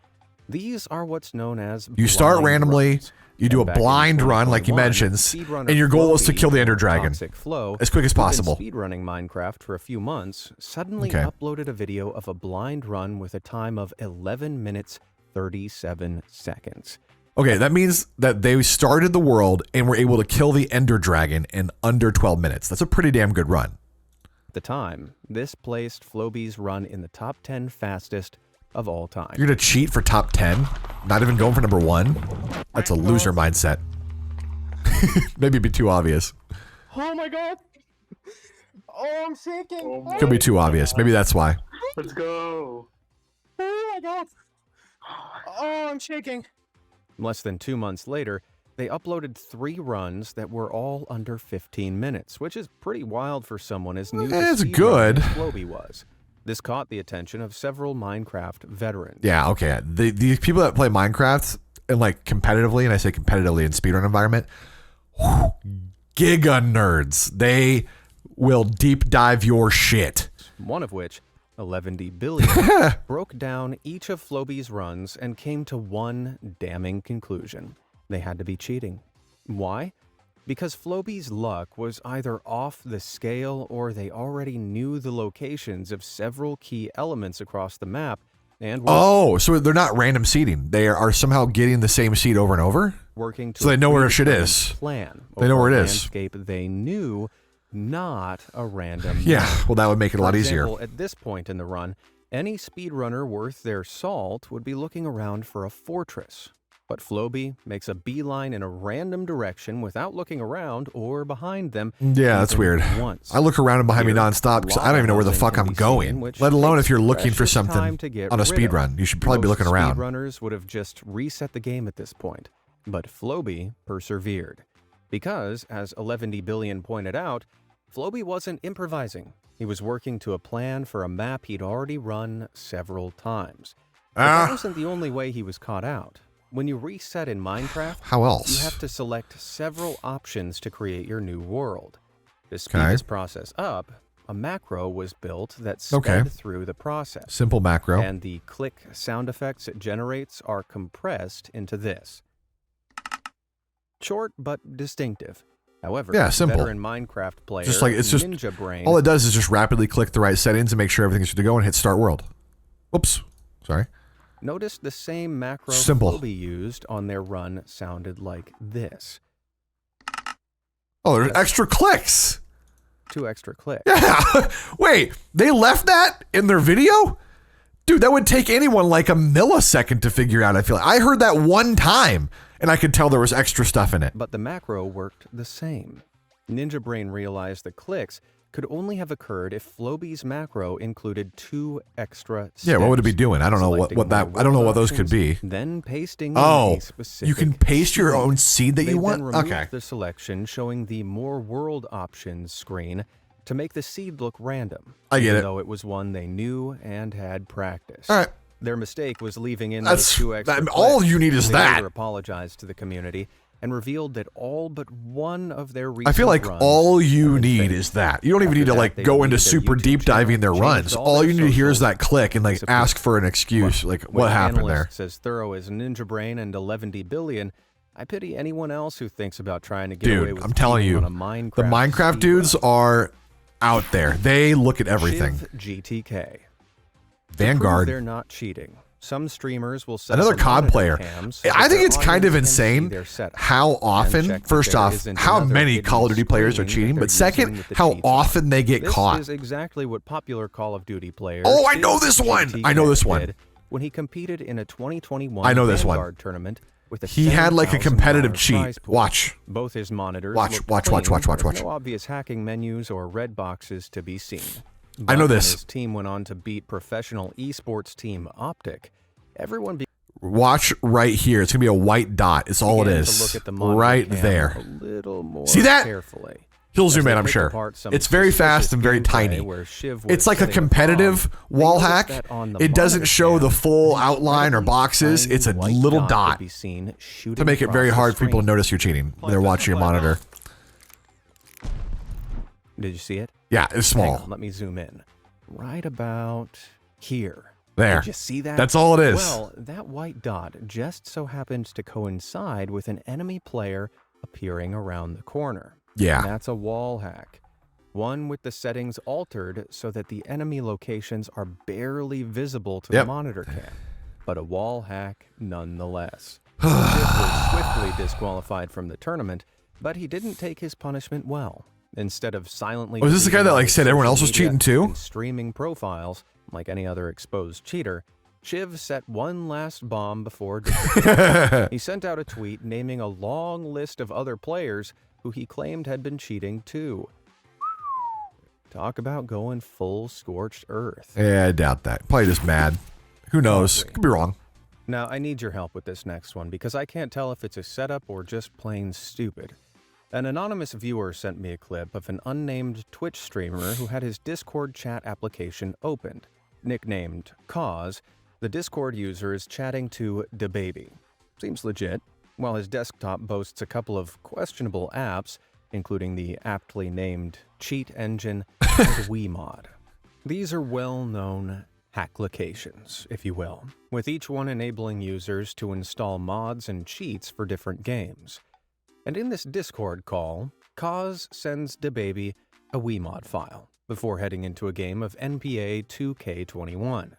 S6: These are what's known as
S1: you start randomly, you do a blind run like you mentioned, and your goal is to kill the Ender Dragon as quick as possible.
S6: Speedrunning Minecraft for a few months, suddenly uploaded a video of a blind run with a time of 11 minutes 37 seconds.
S1: Okay, that means that they started the world and were able to kill the Ender Dragon in under 12 minutes. That's a pretty damn good run.
S6: At the time, this placed Floby's run in the top 10 fastest of all time.
S1: You're going to cheat for top 10? Not even going for number 1? That's a loser mindset. Maybe it'd be too obvious.
S7: Oh my god! Oh, I'm shaking!
S1: Could be too obvious. Maybe that's why.
S7: Let's go! Oh my god! Oh, I'm shaking!
S6: Less than 2 months later, they uploaded 3 runs that were all under 15 minutes, which is pretty wild for someone as new as Floby was. This caught the attention of several Minecraft veterans.
S1: Yeah, okay. The people that play Minecraft and like competitively, and I say competitively in speedrun environment, giga nerds. They will deep dive your shit.
S6: One of which, 11D Billion, broke down each of Floby's runs and came to one damning conclusion. They had to be cheating. Why? Because Floby's luck was either off the scale or they already knew the locations of several key elements across the map and were
S1: so they're not random seeding. They are somehow getting the same seed over and over?
S6: Working to
S1: so they know where shit is.
S6: Plan
S1: they know where it is.
S6: Landscape they knew, not a random
S1: yeah, well that would make it a lot easier.
S6: At this point in the run, any speedrunner worth their salt would be looking around for a fortress. But Floby makes a beeline in a random direction without looking around or behind them.
S1: Yeah, that's weird.
S6: Once.
S1: I look around and behind me nonstop because I don't even know where the fuck I'm going, let alone if you're looking for something on a speedrun. You should probably be looking around.
S6: Speedrunners would have just reset the game at this point. But Floby persevered. Because, as 11D Billion pointed out, Floby wasn't improvising. He was working to a plan for a map he'd already run several times. But that wasn't the only way he was caught out. When you reset in Minecraft,
S1: how else?
S6: You have to select several options to create your new world. To speed this process up, a macro was built that sped through the process.
S1: Simple macro.
S6: And the click sound effects it generates are compressed into this. Short but distinctive. However,
S1: simple.
S6: veteran Minecraft player
S1: Just like it's just
S6: Ninja Brain,
S1: all it does is just rapidly click the right settings and make sure everything's good to go and hit start world. Oops, sorry.
S6: Notice the same macro
S1: Simple.
S6: Floby used on their run sounded like this.
S1: Oh, there's extra clicks.
S6: 2 extra clicks.
S1: Yeah. Wait, they left that in their video? Dude, that would take anyone like a millisecond to figure out, I feel like. I heard that one time, and I could tell there was extra stuff in it.
S6: But the macro worked the same. Ninja Brain realized the clicks could only have occurred if Floby's macro included 2 extra steps.
S1: Yeah, what would it be doing? I don't know what that. I don't know what those could be.
S6: Then pasting.
S1: Oh,
S6: a specific
S1: you can paste your own seed that
S6: they
S1: you
S6: then
S1: want.
S6: removed
S1: Okay.
S6: the selection showing the more world options screen to make the seed look random.
S1: I get
S6: even
S1: it.
S6: Though it was one they knew and had practiced.
S1: All right.
S6: Their mistake was leaving in
S1: That's-
S6: those 2 extra
S1: all
S6: clicks.
S1: you need is
S6: They
S1: that.
S6: later apologized to the community and revealed that all but one of their recent
S1: I feel like
S6: runs
S1: all you
S6: have been
S1: need
S6: faked.
S1: is that. You don't even
S6: After
S1: need to
S6: that,
S1: like
S6: they
S1: go into
S6: deleted their
S1: super
S6: YouTube
S1: deep diving their
S6: channel,
S1: runs.
S6: changed
S1: All
S6: their
S1: you need to hear is
S6: socials,
S1: that click and like
S6: disappeared.
S1: ask for an excuse. Like
S6: With
S1: what happened there?
S6: analysts as thorough as Ninja Brain and 11 billion, I pity anyone else who thinks about trying to get away
S1: Dude,
S6: with
S1: I'm telling
S6: cheating
S1: you,
S6: on a Minecraft
S1: the Minecraft
S6: speed
S1: dudes
S6: run.
S1: are out there. They look at everything.
S6: Shiv GTK.
S1: Vanguard.
S6: They're not cheating. Some streamers will set
S1: Another
S6: up a
S1: COD
S6: monitor
S1: player.
S6: cam so
S1: I
S6: that
S1: think
S6: their
S1: it's kind of
S6: audience can see
S1: insane
S6: their setup.
S1: how often,
S6: check that
S1: first
S6: there
S1: off,
S6: isn't
S1: how
S6: another
S1: many
S6: hidden
S1: Call of Duty players are
S6: screen
S1: cheating,
S6: that
S1: but
S6: they're
S1: second,
S6: using with the
S1: how
S6: cheats.
S1: often they get
S6: This
S1: caught.
S6: is exactly what popular Call of Duty players.
S1: Oh, I know this one.
S6: GTK
S1: I know this one.
S6: did when he competed in a 2021
S1: I know this one.
S6: Vanguard tournament with a
S1: He had like a
S6: $7,000
S1: competitive cheat.
S6: prize pool.
S1: Watch.
S6: Both his monitors
S1: Watch,
S6: looked
S1: watch,
S6: clean,
S1: watch.
S6: with no obvious hacking menus or red boxes to be seen.
S1: I know
S6: But when
S1: this.
S6: His team went on to beat professional esports team Optic. Everyone
S1: Watch right here. It's gonna be a white dot. It's all it
S6: began
S1: is.
S6: to look at the monitor
S1: Right
S6: cam
S1: there.
S6: A little more
S1: See that?
S6: carefully.
S1: He'll
S6: As
S1: zoom
S6: they
S1: in, I'm
S6: picked
S1: sure.
S6: apart some
S1: It's very fast
S6: suspicious
S1: and very
S6: gameplay
S1: tiny.
S6: where Shiv was
S1: It's like a
S6: setting
S1: competitive
S6: bomb. They
S1: wall
S6: noticed
S1: hack.
S6: that on the
S1: It doesn't
S6: monitor
S1: show
S6: cam,
S1: the full
S6: an
S1: outline or
S6: incredibly
S1: boxes.
S6: tiny
S1: It's a
S6: white
S1: little
S6: could
S1: dot
S6: be seen shooting
S1: to make it very
S6: across
S1: hard
S6: the
S1: for people to
S6: screen.
S1: notice you're cheating when they're watching your monitor.
S6: Did you see it?
S1: Yeah, it's
S6: Hang
S1: small.
S6: on, let me zoom in. Right about here.
S1: There.
S6: Did you see that?
S1: That's all it is.
S6: Well, that white dot just so happens to coincide with an enemy player appearing around the corner.
S1: Yeah.
S6: And that's a wall hack. One with the settings altered so that the enemy locations are barely visible to
S1: Yep.
S6: the monitor cam. But a wall hack nonetheless. Shiv was swiftly disqualified from the tournament, but he didn't take his punishment well. Instead of silently...
S1: Oh, is this the guy that, like, said everyone else was
S6: social media
S1: cheating too?
S6: and streaming profiles, like any other exposed cheater, Shiv set one last bomb before disappearing. He sent out a tweet naming a long list of other players who he claimed had been cheating too. Talk about going full scorched earth.
S1: Yeah, I doubt that. Probably just mad. Who knows? Could be wrong.
S6: Now, I need your help with this next one because I can't tell if it's a setup or just plain stupid. An anonymous viewer sent me a clip of an unnamed Twitch streamer who had his Discord chat application opened. Nicknamed Cause, the Discord user is chatting to DaBaby. Seems legit. While his desktop boasts a couple of questionable apps, including the aptly named Cheat Engine and WeMod. These are well-known hacklocations, if you will, with each one enabling users to install mods and cheats for different games. And in this Discord call, Cause sends DaBaby a WeMod file before heading into a game of NBA 2K21.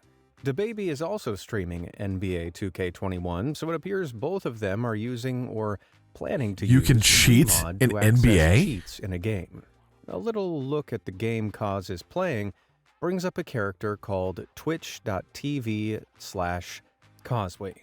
S6: DaBaby is also streaming NBA 2K21, so it appears both of them are using or planning to
S1: You
S6: use
S1: can
S6: the
S1: cheat
S6: WeMod
S1: in
S6: to access
S1: NBA?
S6: cheats in a game. A little look at the game Cause is playing brings up a character called twitch.tv/Causeway.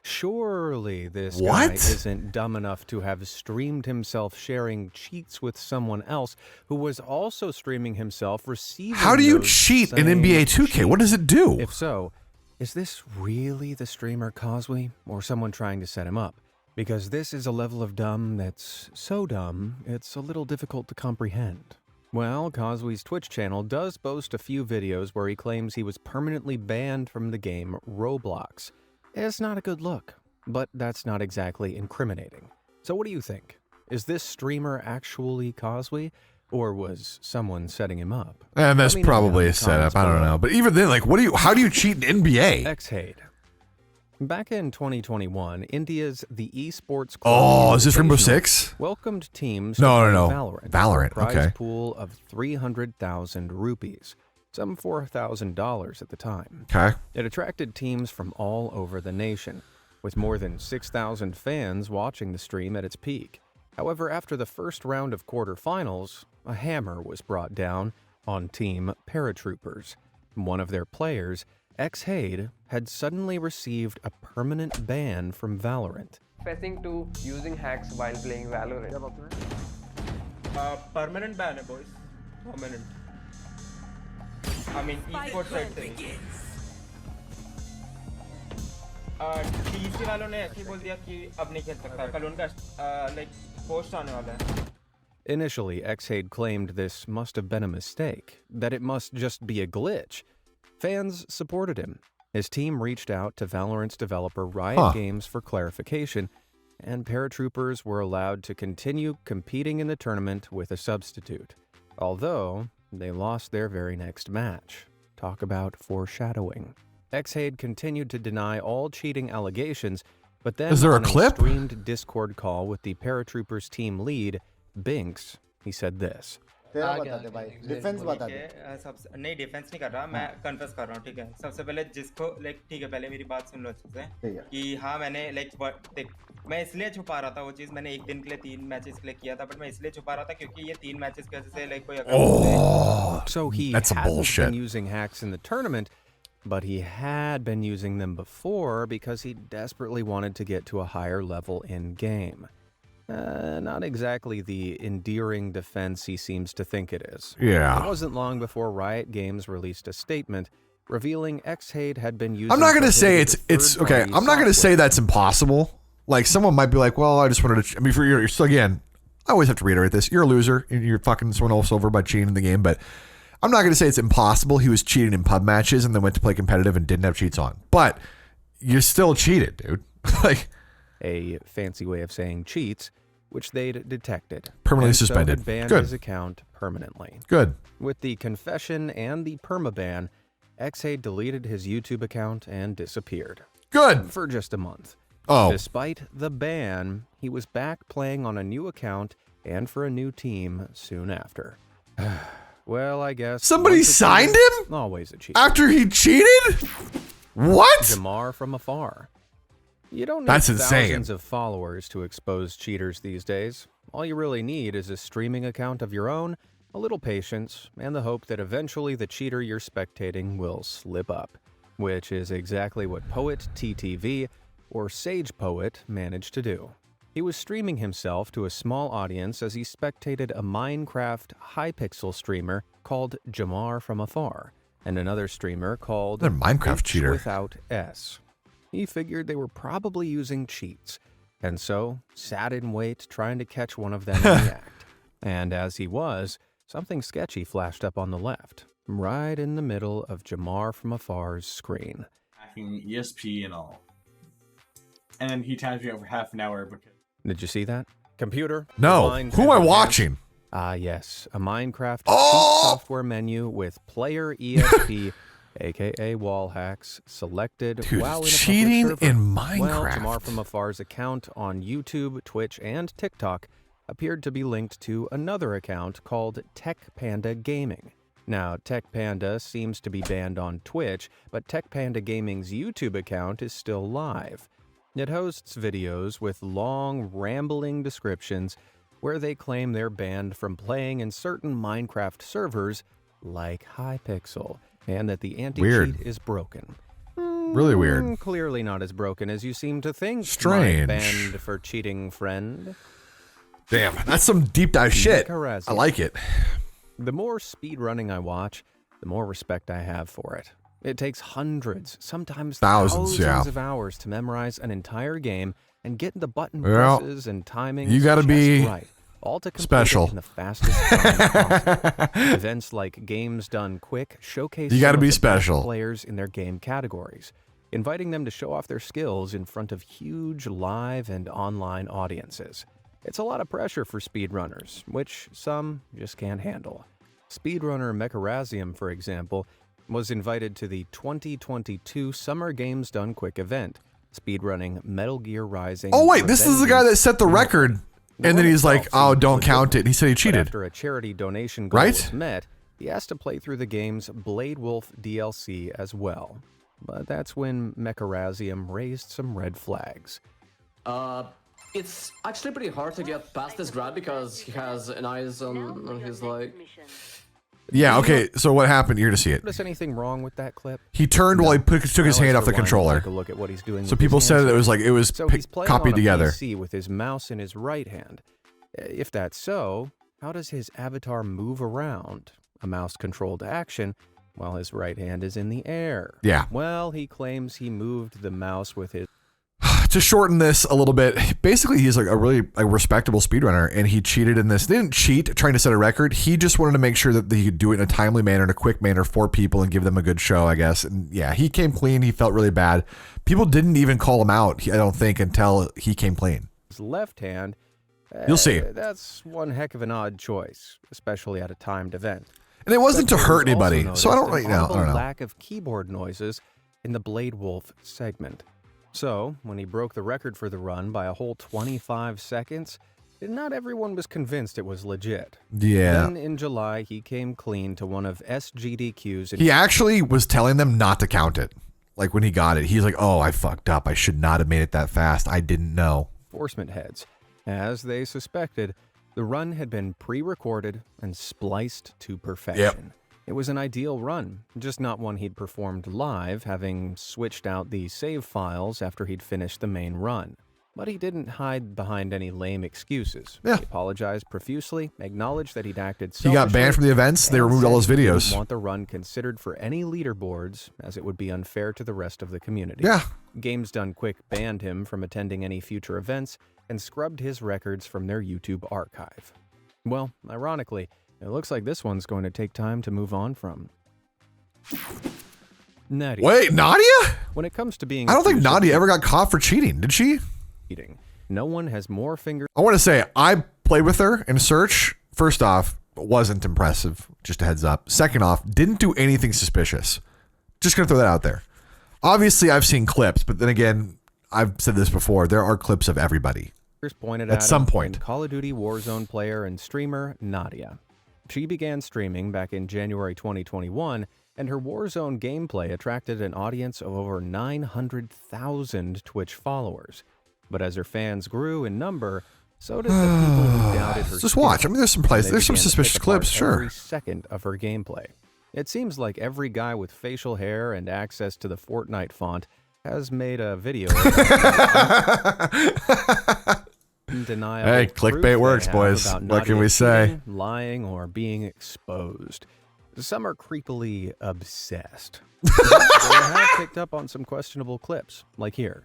S6: Surely this guy
S1: What?
S6: isn't dumb enough to have streamed himself sharing cheats with someone else who was also streaming himself receiving
S1: How do you
S6: those
S1: cheat in
S6: same
S1: NBA 2K? What does it do?
S6: If so, is this really the streamer Causeway or someone trying to set him up? Because this is a level of dumb that's so dumb, it's a little difficult to comprehend. Well, Causeway's Twitch channel does boast a few videos where he claims he was permanently banned from the game Roblox. It's not a good look, but that's not exactly incriminating. So what do you think? Is this streamer actually Causeway, Or was someone setting him up?
S1: And that's probably a setup. I don't know. But even then, like, how do you cheat in NBA?
S6: Xhade. Back in 2021, India's The Esports
S1: Oh, is this Rainbow Six?
S6: Welcomed teams
S1: No.
S6: Valorant.
S1: Valorant,
S6: Prize
S1: okay.
S6: pool of 300,000 rupees, some $4,000 at the time.
S1: Okay.
S6: It attracted teams from all over the nation, with more than 6,000 fans watching the stream at its peak. However, after the first round of quarterfinals, a hammer was brought down on Team Paratroopers. One of their players, Xhade, had suddenly received a permanent ban from Valorant.
S8: Confessing to using hacks while playing Valorant.
S9: Permanent ban hai boys. Permanent. I mean, esports side thing. TC वालों ने ऐसे बोल दिया कि अब नहीं खेल सकता. कल उनका like post आने वाला है.
S6: Initially, Xhade claimed this must have been a mistake, that it must just be a glitch. Fans supported him. His team reached out to Valorant's developer Riot Games for clarification, and paratroopers were allowed to continue competing in the tournament with a substitute. Although, they lost their very next match. Talk about foreshadowing. Xhade continued to deny all cheating allegations, but then
S1: Is there a
S6: on
S1: clip?
S6: streamed Discord call with the paratroopers team lead, Binks, he said this.
S10: तेरा बता दे भाई defence बता दे
S9: सबसे नहीं defence नहीं कर रहा मैं कन्फेस कर रहा हूँ ठीक है सबसे पहले जिसको लाइक ठीक है पहले मेरी बात सुन लो अच्छे से कि हाँ मैंने लाइक देख मैं इसलिए छुपा रहा था वो चीज मैंने एक दिन के लिए 3 मैचेस के लिए किया था बट मैं इसलिए छुपा रहा था क्योंकि ये 3 मैचेस की वजह से लाइक कोई
S6: So he hasn't been using hacks in the tournament, but he had been using them before because he desperately wanted to get to a higher level in game. Not exactly the endearing defense he seems to think it is.
S1: Yeah.
S6: It wasn't long before Riot Games released a statement revealing Xhade had been using.
S1: I'm not going to say it's okay. I'm not going to say that's impossible. Like someone might be like, well, I just wanted to. I mean, for you're still again, I always have to reiterate this. You're a loser. And you're fucking someone else over by cheating in the game. But I'm not going to say it's impossible. He was cheating in pub matches and then went to play competitive and didn't have cheats on. But you still cheated, dude. Like
S6: a fancy way of saying cheats, which they'd detected.
S1: Permanently suspended.
S6: So banned
S1: Good.
S6: his account permanently.
S1: Good.
S6: With the confession and the permaban, Xhade deleted his YouTube account and disappeared.
S1: Good.
S6: For just a month.
S1: Oh.
S6: Despite the ban, he was back playing on a new account and for a new team soon after. Well, I guess
S1: Somebody signed him?
S6: Always a cheat.
S1: After he cheated? What?
S6: Jamar from afar. You don't need
S1: That's insane.
S6: thousands of followers to expose cheaters these days. All you really need is a streaming account of your own, a little patience, and the hope that eventually the cheater you're spectating will slip up, which is exactly what Poet TTV, or Sage Poet, managed to do. He was streaming himself to a small audience as he spectated a Minecraft Hypixel streamer called Jamar from afar, and another streamer called
S1: They're Minecraft
S6: H
S1: cheater.
S6: Without S. He figured they were probably using cheats, and so sat in wait trying to catch one of them in the act. And as he was, something sketchy flashed up on the left, right in the middle of Jamar from afar's screen.
S11: ESP and all. And then he timed me over half an hour because...
S6: Did you see that? Computer?
S1: No. Who am I watching?
S6: Yes. A Minecraft cheat software menu with player ESP, aka wall hacks, selected
S1: Dude,
S6: while in a
S1: cheating
S6: public server.
S1: in
S6: Well,
S1: Minecraft.
S6: Jamar from afar's account on YouTube, Twitch, and TikTok appeared to be linked to another account called Tech Panda Gaming. Now, Tech Panda seems to be banned on Twitch, but Tech Panda Gaming's YouTube account is still live. It hosts videos with long, rambling descriptions where they claim they're banned from playing in certain Minecraft servers like Hypixel, and that the anti-cheat is broken.
S1: Really weird.
S6: Clearly not as broken as you seem to think.
S1: Strange.
S6: My banned for cheating friend.
S1: Damn, that's some deep dive shit.
S6: Karazi.
S1: I like it.
S6: The more speedrunning I watch, the more respect I have for it. It takes hundreds, sometimes thousands of hours to memorize an entire game and get the button presses and timing
S1: you gotta be
S6: right, all to complete
S1: special
S6: it in the fastest time possible. Events like Games Done Quick showcase
S1: You gotta
S6: some of
S1: be
S6: the best
S1: special.
S6: players in their game categories, inviting them to show off their skills in front of huge live and online audiences. It's a lot of pressure for speedrunners, which some just can't handle. Speedrunner Mecharazium, for example, was invited to the 2022 Summer Games Done Quick event, speedrunning Metal Gear Rising.
S1: Oh wait, this is the guy that set the record, and then he's like, "Oh, don't count it." He said he cheated.
S6: After a charity donation goal was met, he asked to play through the game's Blade Wolf DLC as well. But that's when Mecharazium raised some red flags.
S12: It's actually pretty hard to get past this grab because he has an eyes on his leg.
S1: Yeah, okay, so what happened? You're to see it.
S6: Notice anything wrong with that clip?
S1: He turned while he took his hand off the controller.
S6: Take a look at what he's doing
S1: so people said it was like it was copied together.
S6: PC with his mouse in his right hand. If that's so, how does his avatar move around? A mouse-controlled action while his right hand is in the air.
S1: Yeah.
S6: Well, he claims he moved the mouse with his...
S1: To shorten this a little bit, basically he's like a really respectable speedrunner, and he cheated in this. They didn't cheat trying to set a record. He just wanted to make sure that he could do it in a timely manner, in a quick manner for people and give them a good show, I guess. And yeah, he came clean. He felt really bad. People didn't even call him out, I don't think, until he came clean.
S6: His left hand...
S1: You'll see.
S6: That's one heck of an odd choice, especially at a timed event.
S1: And it wasn't to hurt anybody, so I don't really know.
S6: Lack of keyboard noises in the Blade Wolf segment. So, when he broke the record for the run by a whole 25 seconds, not everyone was convinced it was legit.
S1: Yeah.
S6: Then in July, he came clean to one of SGDQ's...
S1: He actually was telling them not to count it. Like when he got it, he's like, "Oh, I fucked up. I should not have made it that fast. I didn't know."
S6: Enforcement heads. As they suspected, the run had been pre-recorded and spliced to perfection.
S1: Yep.
S6: It was an ideal run, just not one he'd performed live, having switched out the save files after he'd finished the main run. But he didn't hide behind any lame excuses.
S1: Yeah.
S6: He apologized profusely, acknowledged that he'd acted
S1: selfishly. He got banned from the events. They removed all his videos.
S6: He didn't want the run considered for any leaderboards, as it would be unfair to the rest of the community.
S1: Yeah.
S6: Games Done Quick banned him from attending any future events and scrubbed his records from their YouTube archive. Well, ironically, it looks like this one's going to take time to move on from. Nadia.
S1: Wait, Nadia?
S6: When it comes to being...
S1: I don't think Nadia ever got caught for cheating, did she?
S6: No one has more fingers...
S1: I want to say, I played with her in Search. First off, wasn't impressive, just a heads up. Second off, didn't do anything suspicious. Just gonna throw that out there. Obviously, I've seen clips, but then again, I've said this before, there are clips of everybody.
S6: Pointed
S1: at some point.
S6: Call of Duty Warzone player and streamer Nadia. She began streaming back in January 2021, and her Warzone gameplay attracted an audience of over 900,000 Twitch followers. But as her fans grew in number, so did the people who doubted her.
S1: Just watch. I mean, there's some suspicious clips, sure.
S6: Every second of her gameplay. It seems like every guy with facial hair and access to the Fortnite font has made a video.
S1: Hey, clickbait works, boys. What can we say?
S6: Lying or being exposed. Some are creepily obsessed. They have picked up on some questionable clips, like here.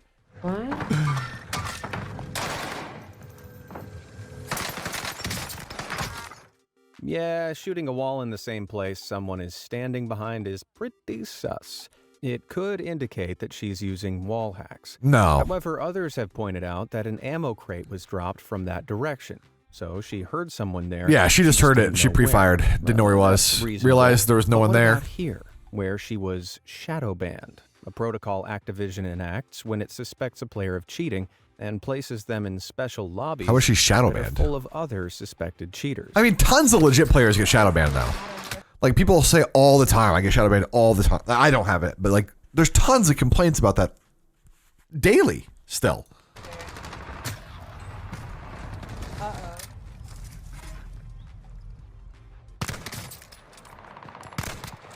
S6: Yeah, shooting a wall in the same place someone is standing behind is pretty sus. It could indicate that she's using wall hacks.
S1: No.
S6: However, others have pointed out that an ammo crate was dropped from that direction. So she heard someone there.
S1: Yeah, she just heard it. She pre-fired. Didn't know where he was. Realized there was no one there.
S6: Here, where she was shadow banned, a protocol Activision enacts when it suspects a player of cheating and places them in special lobbies.
S1: How is she shadow banned?
S6: Full of other suspected cheaters.
S1: I mean, tons of legit players get shadow banned now. Like, people say all the time, I get shadow banned all the time. I don't have it, but like, there's tons of complaints about that daily still.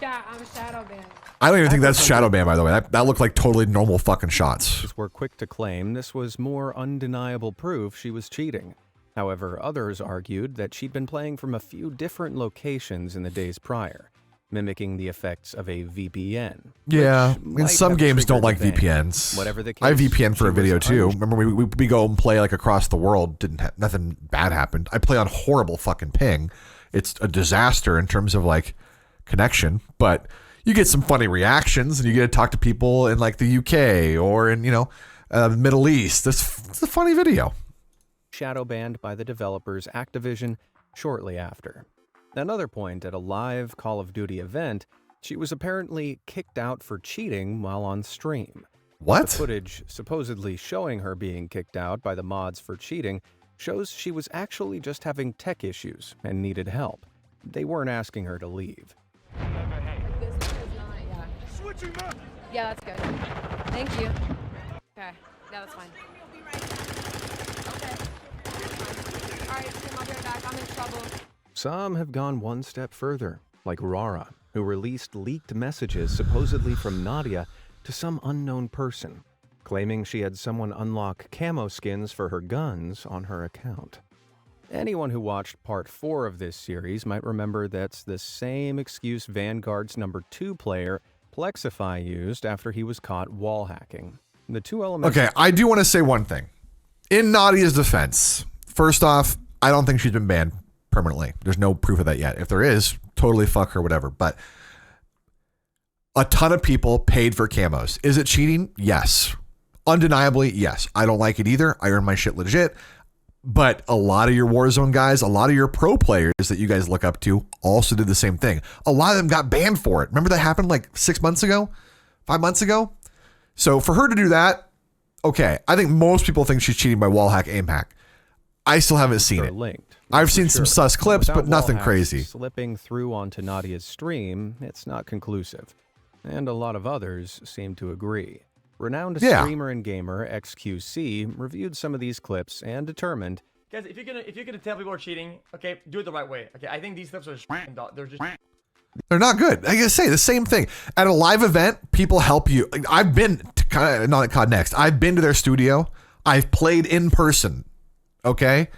S13: Yeah, I'm shadow banned.
S1: I don't even think that's shadow ban, by the way. That looked like totally normal fucking shots.
S6: We're quick to claim this was more undeniable proof she was cheating. However, others argued that she'd been playing from a few different locations in the days prior, mimicking the effects of a VPN.
S1: Yeah, I mean, some games don't like VPNs.
S6: Whatever the case,
S1: I VPN for a video too. Remember, we go and play like across the world. Nothing bad happened. I play on horrible fucking ping. It's a disaster in terms of like connection, but you get some funny reactions and you get to talk to people in like the UK or in, the Middle East. It's a funny video.
S6: shadow banned by the developers Activision shortly after. Another point, at a live Call of Duty event, she was apparently kicked out for cheating while on stream.
S1: What?
S6: The footage supposedly showing her being kicked out by the mods for cheating shows she was actually just having tech issues and needed help. They weren't asking her to leave.
S13: Yeah, that's good. Thank you. Okay. Yeah, that's fine. Okay. All right, Tim, I'll be right back. I'm in trouble.
S6: Some have gone one step further, like Rara, who released leaked messages supposedly from Nadia to some unknown person, claiming she had someone unlock camo skins for her guns on her account. Anyone who watched Part 4 of this series might remember that's the same excuse Vanguard's number 2 player, Plexify, used after he was caught wall hacking. The two elements...
S1: Okay, I do want to say one thing. In Nadia's defense, first off, I don't think she's been banned permanently. There's no proof of that yet. If there is, totally fuck her, whatever. But a ton of people paid for camos. Is it cheating? Yes. Undeniably, yes. I don't like it either. I earn my shit legit. But a lot of your Warzone guys, a lot of your pro players that you guys look up to also did the same thing. A lot of them got banned for it. Remember that happened like 6 months ago? 5 months ago? So for her to do that, okay. I think most people think she's cheating by wall hack, aim hack. I still haven't seen it.
S6: Linked.
S1: I've seen some sus clips,
S6: Without
S1: but nothing
S6: wall hacks
S1: crazy.
S6: Slipping through onto Nadia's stream, it's not conclusive. And a lot of others seem to agree. Renowned streamer and gamer XQC reviewed some of these clips and determined,
S14: guys, if you're gonna tell people are cheating, okay, do it the right way. Okay, I think these clips are
S1: they're not good. I gotta say the same thing. At a live event, people help you. I've been to, not at COD Next. I've been to their studio. I've played in person. Okay,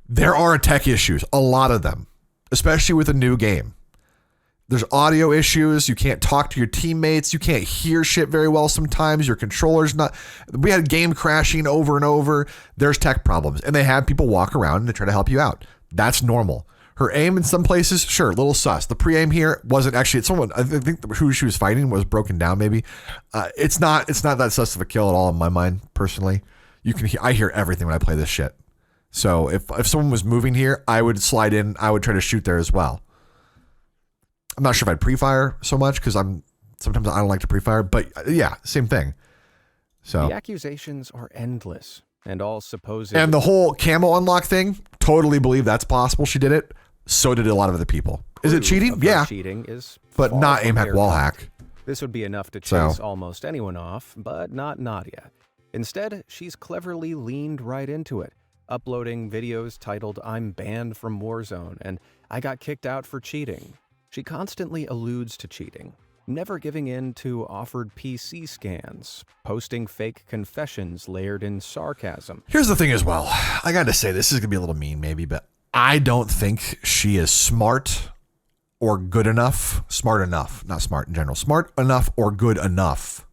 S1: there are tech issues, a lot of them, especially with a new game. There's audio issues. You can't talk to your teammates. You can't hear shit very well sometimes. Your controller's not. We had game crashing over and over. There's tech problems, and they have people walk around and they try to help you out. That's normal. Her aim in some places, sure, a little sus. The pre-aim here wasn't actually. Someone, I think who she was fighting was broken down. Maybe it's not that sus of a kill at all in my mind personally. You can hear, I hear everything when I play this shit. So if someone was moving here, I would slide in. I would try to shoot there as well. I'm not sure if I'd pre-fire so much because sometimes I don't like to pre-fire, but yeah, same thing. So
S6: the accusations are endless and all supposed.
S1: And the whole camo unlock thing, totally believe that's possible. She did it. So did a lot of other people. Is it cheating? Yeah.
S6: Cheating is
S1: but not aim hack wall hack.
S6: This would be enough to chase almost anyone off, but not Nadia. Instead, she's cleverly leaned right into it, uploading videos titled "I'm banned from Warzone" and "I got kicked out for cheating." She constantly alludes to cheating, never giving in to offered PC scans, posting fake confessions layered in sarcasm.
S1: Here's the thing as well. I got to say, this is going to be a little mean maybe, but I don't think she is smart or good enough. Smart enough, not smart in general. Smart enough or good enough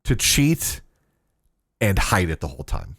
S1: to cheat and hide it the whole time.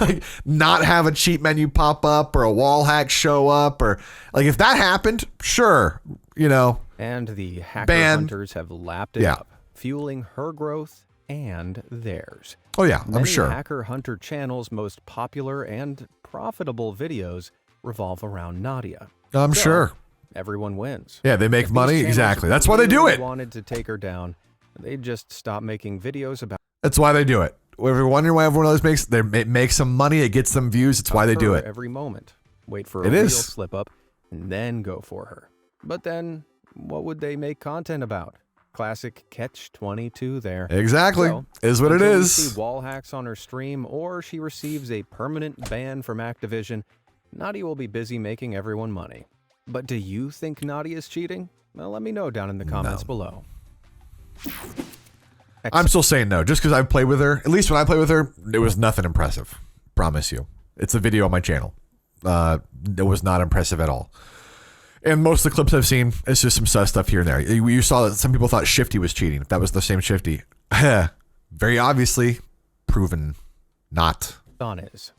S1: Like not have a cheat menu pop up or a wall hack show up, or like if that happened, sure, you know.
S6: And the hacker hunters have lapped it up, fueling her growth and theirs.
S1: Oh yeah,
S6: Many
S1: I'm sure.
S6: Hacker Hunter channel's most popular and profitable videos revolve around Nadia.
S1: I'm sure.
S6: Everyone wins.
S1: Yeah, they make money. Exactly. That's why they do it.
S6: Wanted to take her down. They just stop making videos about.
S1: That's why they do it. If you're wondering why everyone else makes some money, it gets some views. It's why they do it.
S6: Every moment. Wait for a real slip up and then go for her. But then what would they make content about? Classic catch-22 there.
S1: Exactly. So, is what it is.
S6: See wall hacks on her stream or she receives a permanent ban from Activision, Nadia will be busy making everyone money. But do you think Nadia is cheating? Well, let me know down in the comments below.
S1: I'm still saying no, just because I've played with her. At least when I played with her, it was nothing impressive. Promise you. It's a video on my channel. It was not impressive at all. And most of the clips I've seen, it's just some sus stuff here and there. You saw that some people thought Shifty was cheating. If that was the same Shifty. Very obviously proven not.
S6: On is.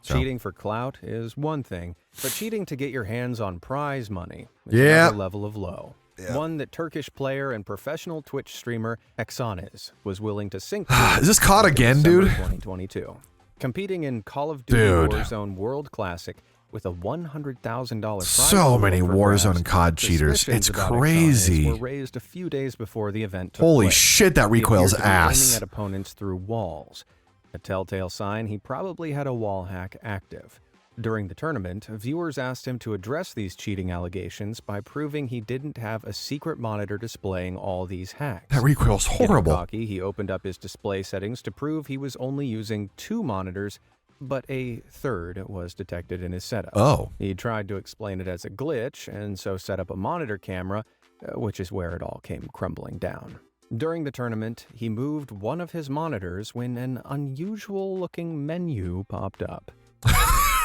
S6: Cheating for clout is one thing, but cheating to get your hands on prize money is another level of low. one that Turkish player and professional Twitch streamer Exaniz was willing to sink.
S1: Is this COD again, dude?
S6: 2022, competing in Call of Duty Warzone World Classic with a $100,000 prize.
S1: So many Warzone and COD cheaters. It's crazy.
S6: Were raised a few days before the event took
S1: Holy
S6: place.
S1: shit, that recoils ass.
S6: Aiming at opponents through walls. A telltale sign he probably had a wall hack active. During the tournament, viewers asked him to address these cheating allegations by proving he didn't have a secret monitor displaying all these hacks.
S1: That recoil's horrible.
S6: Getting cocky, he opened up his display settings to prove he was only using 2 monitors, but a third was detected in his setup.
S1: Oh.
S6: He tried to explain it as a glitch, and so set up a monitor camera, which is where it all came crumbling down. During the tournament, he moved one of his monitors when an unusual-looking menu popped up.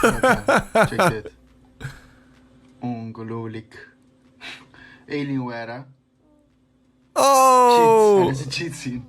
S10: Check it. Ongelooflijk. Alienware.
S1: Oh!
S10: Cheats. Een cheat scene.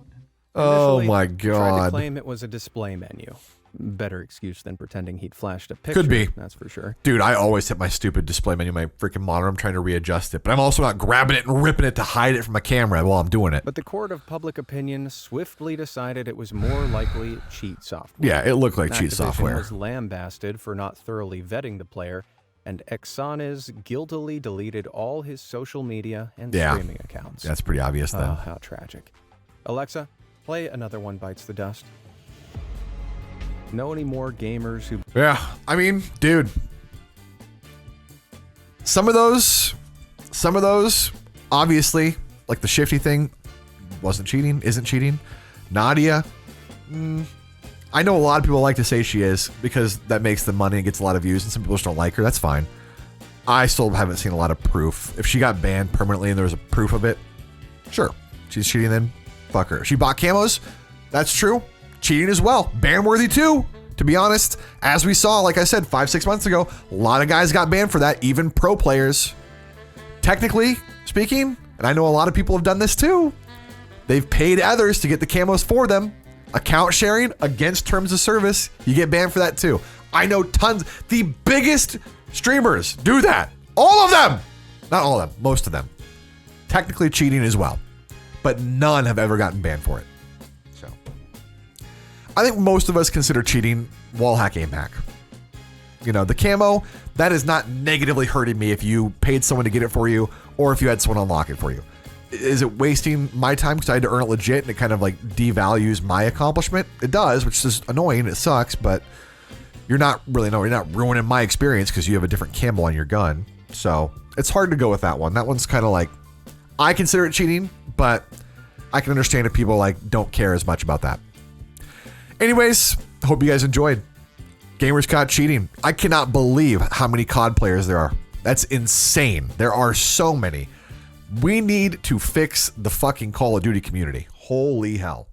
S1: Oh
S6: Initially,
S1: my
S6: tried
S1: god.
S6: to claim it was a display menu. Better excuse than pretending he'd flashed a picture.
S1: Could be.
S6: That's for sure.
S1: Dude, I always hit my stupid display menu, my freaking monitor. I'm trying to readjust it, but I'm also not grabbing it and ripping it to hide it from my camera while I'm doing it.
S6: But the court of public opinion swiftly decided it was more likely cheat software.
S1: Yeah, it looked like cheat
S6: Activision
S1: software.
S6: was lambasted for not thoroughly vetting the player, and Exaniz guiltily deleted all his social media and streaming accounts.
S1: That's pretty obvious then.
S6: Oh, how tragic. Alexa, play Another One Bites the Dust. Know any more gamers who...
S1: Yeah, I mean, dude. Some of those, obviously, like the Shifty thing, wasn't cheating, isn't cheating. Nadia, I know a lot of people like to say she is because that makes them money and gets a lot of views, and some people just don't like her. That's fine. I still haven't seen a lot of proof. If she got banned permanently and there was a proof of it, sure, she's cheating then, fuck her. If she bought camos, that's true. Cheating as well. Ban-worthy too, to be honest. As we saw, like I said, 5-6 months ago, a lot of guys got banned for that, even pro players. Technically speaking, and I know a lot of people have done this too, they've paid others to get the camos for them. Account sharing against terms of service, you get banned for that too. I know tons. The biggest streamers do that. All of them. Not all of them, most of them. Technically cheating as well. But none have ever gotten banned for it. I think most of us consider cheating wall hack, aim hack. You know, the camo, that is not negatively hurting me if you paid someone to get it for you or if you had someone unlock it for you. Is it wasting my time because I had to earn it legit and it kind of like devalues my accomplishment? It does, which is annoying. It sucks, but you're not ruining my experience because you have a different camo on your gun. So it's hard to go with that one. That one's kind of like, I consider it cheating, but I can understand if people like don't care as much about that. Anyways, hope you guys enjoyed. Gamers caught cheating. I cannot believe how many COD players there are. That's insane. There are so many. We need to fix the fucking Call of Duty community. Holy hell.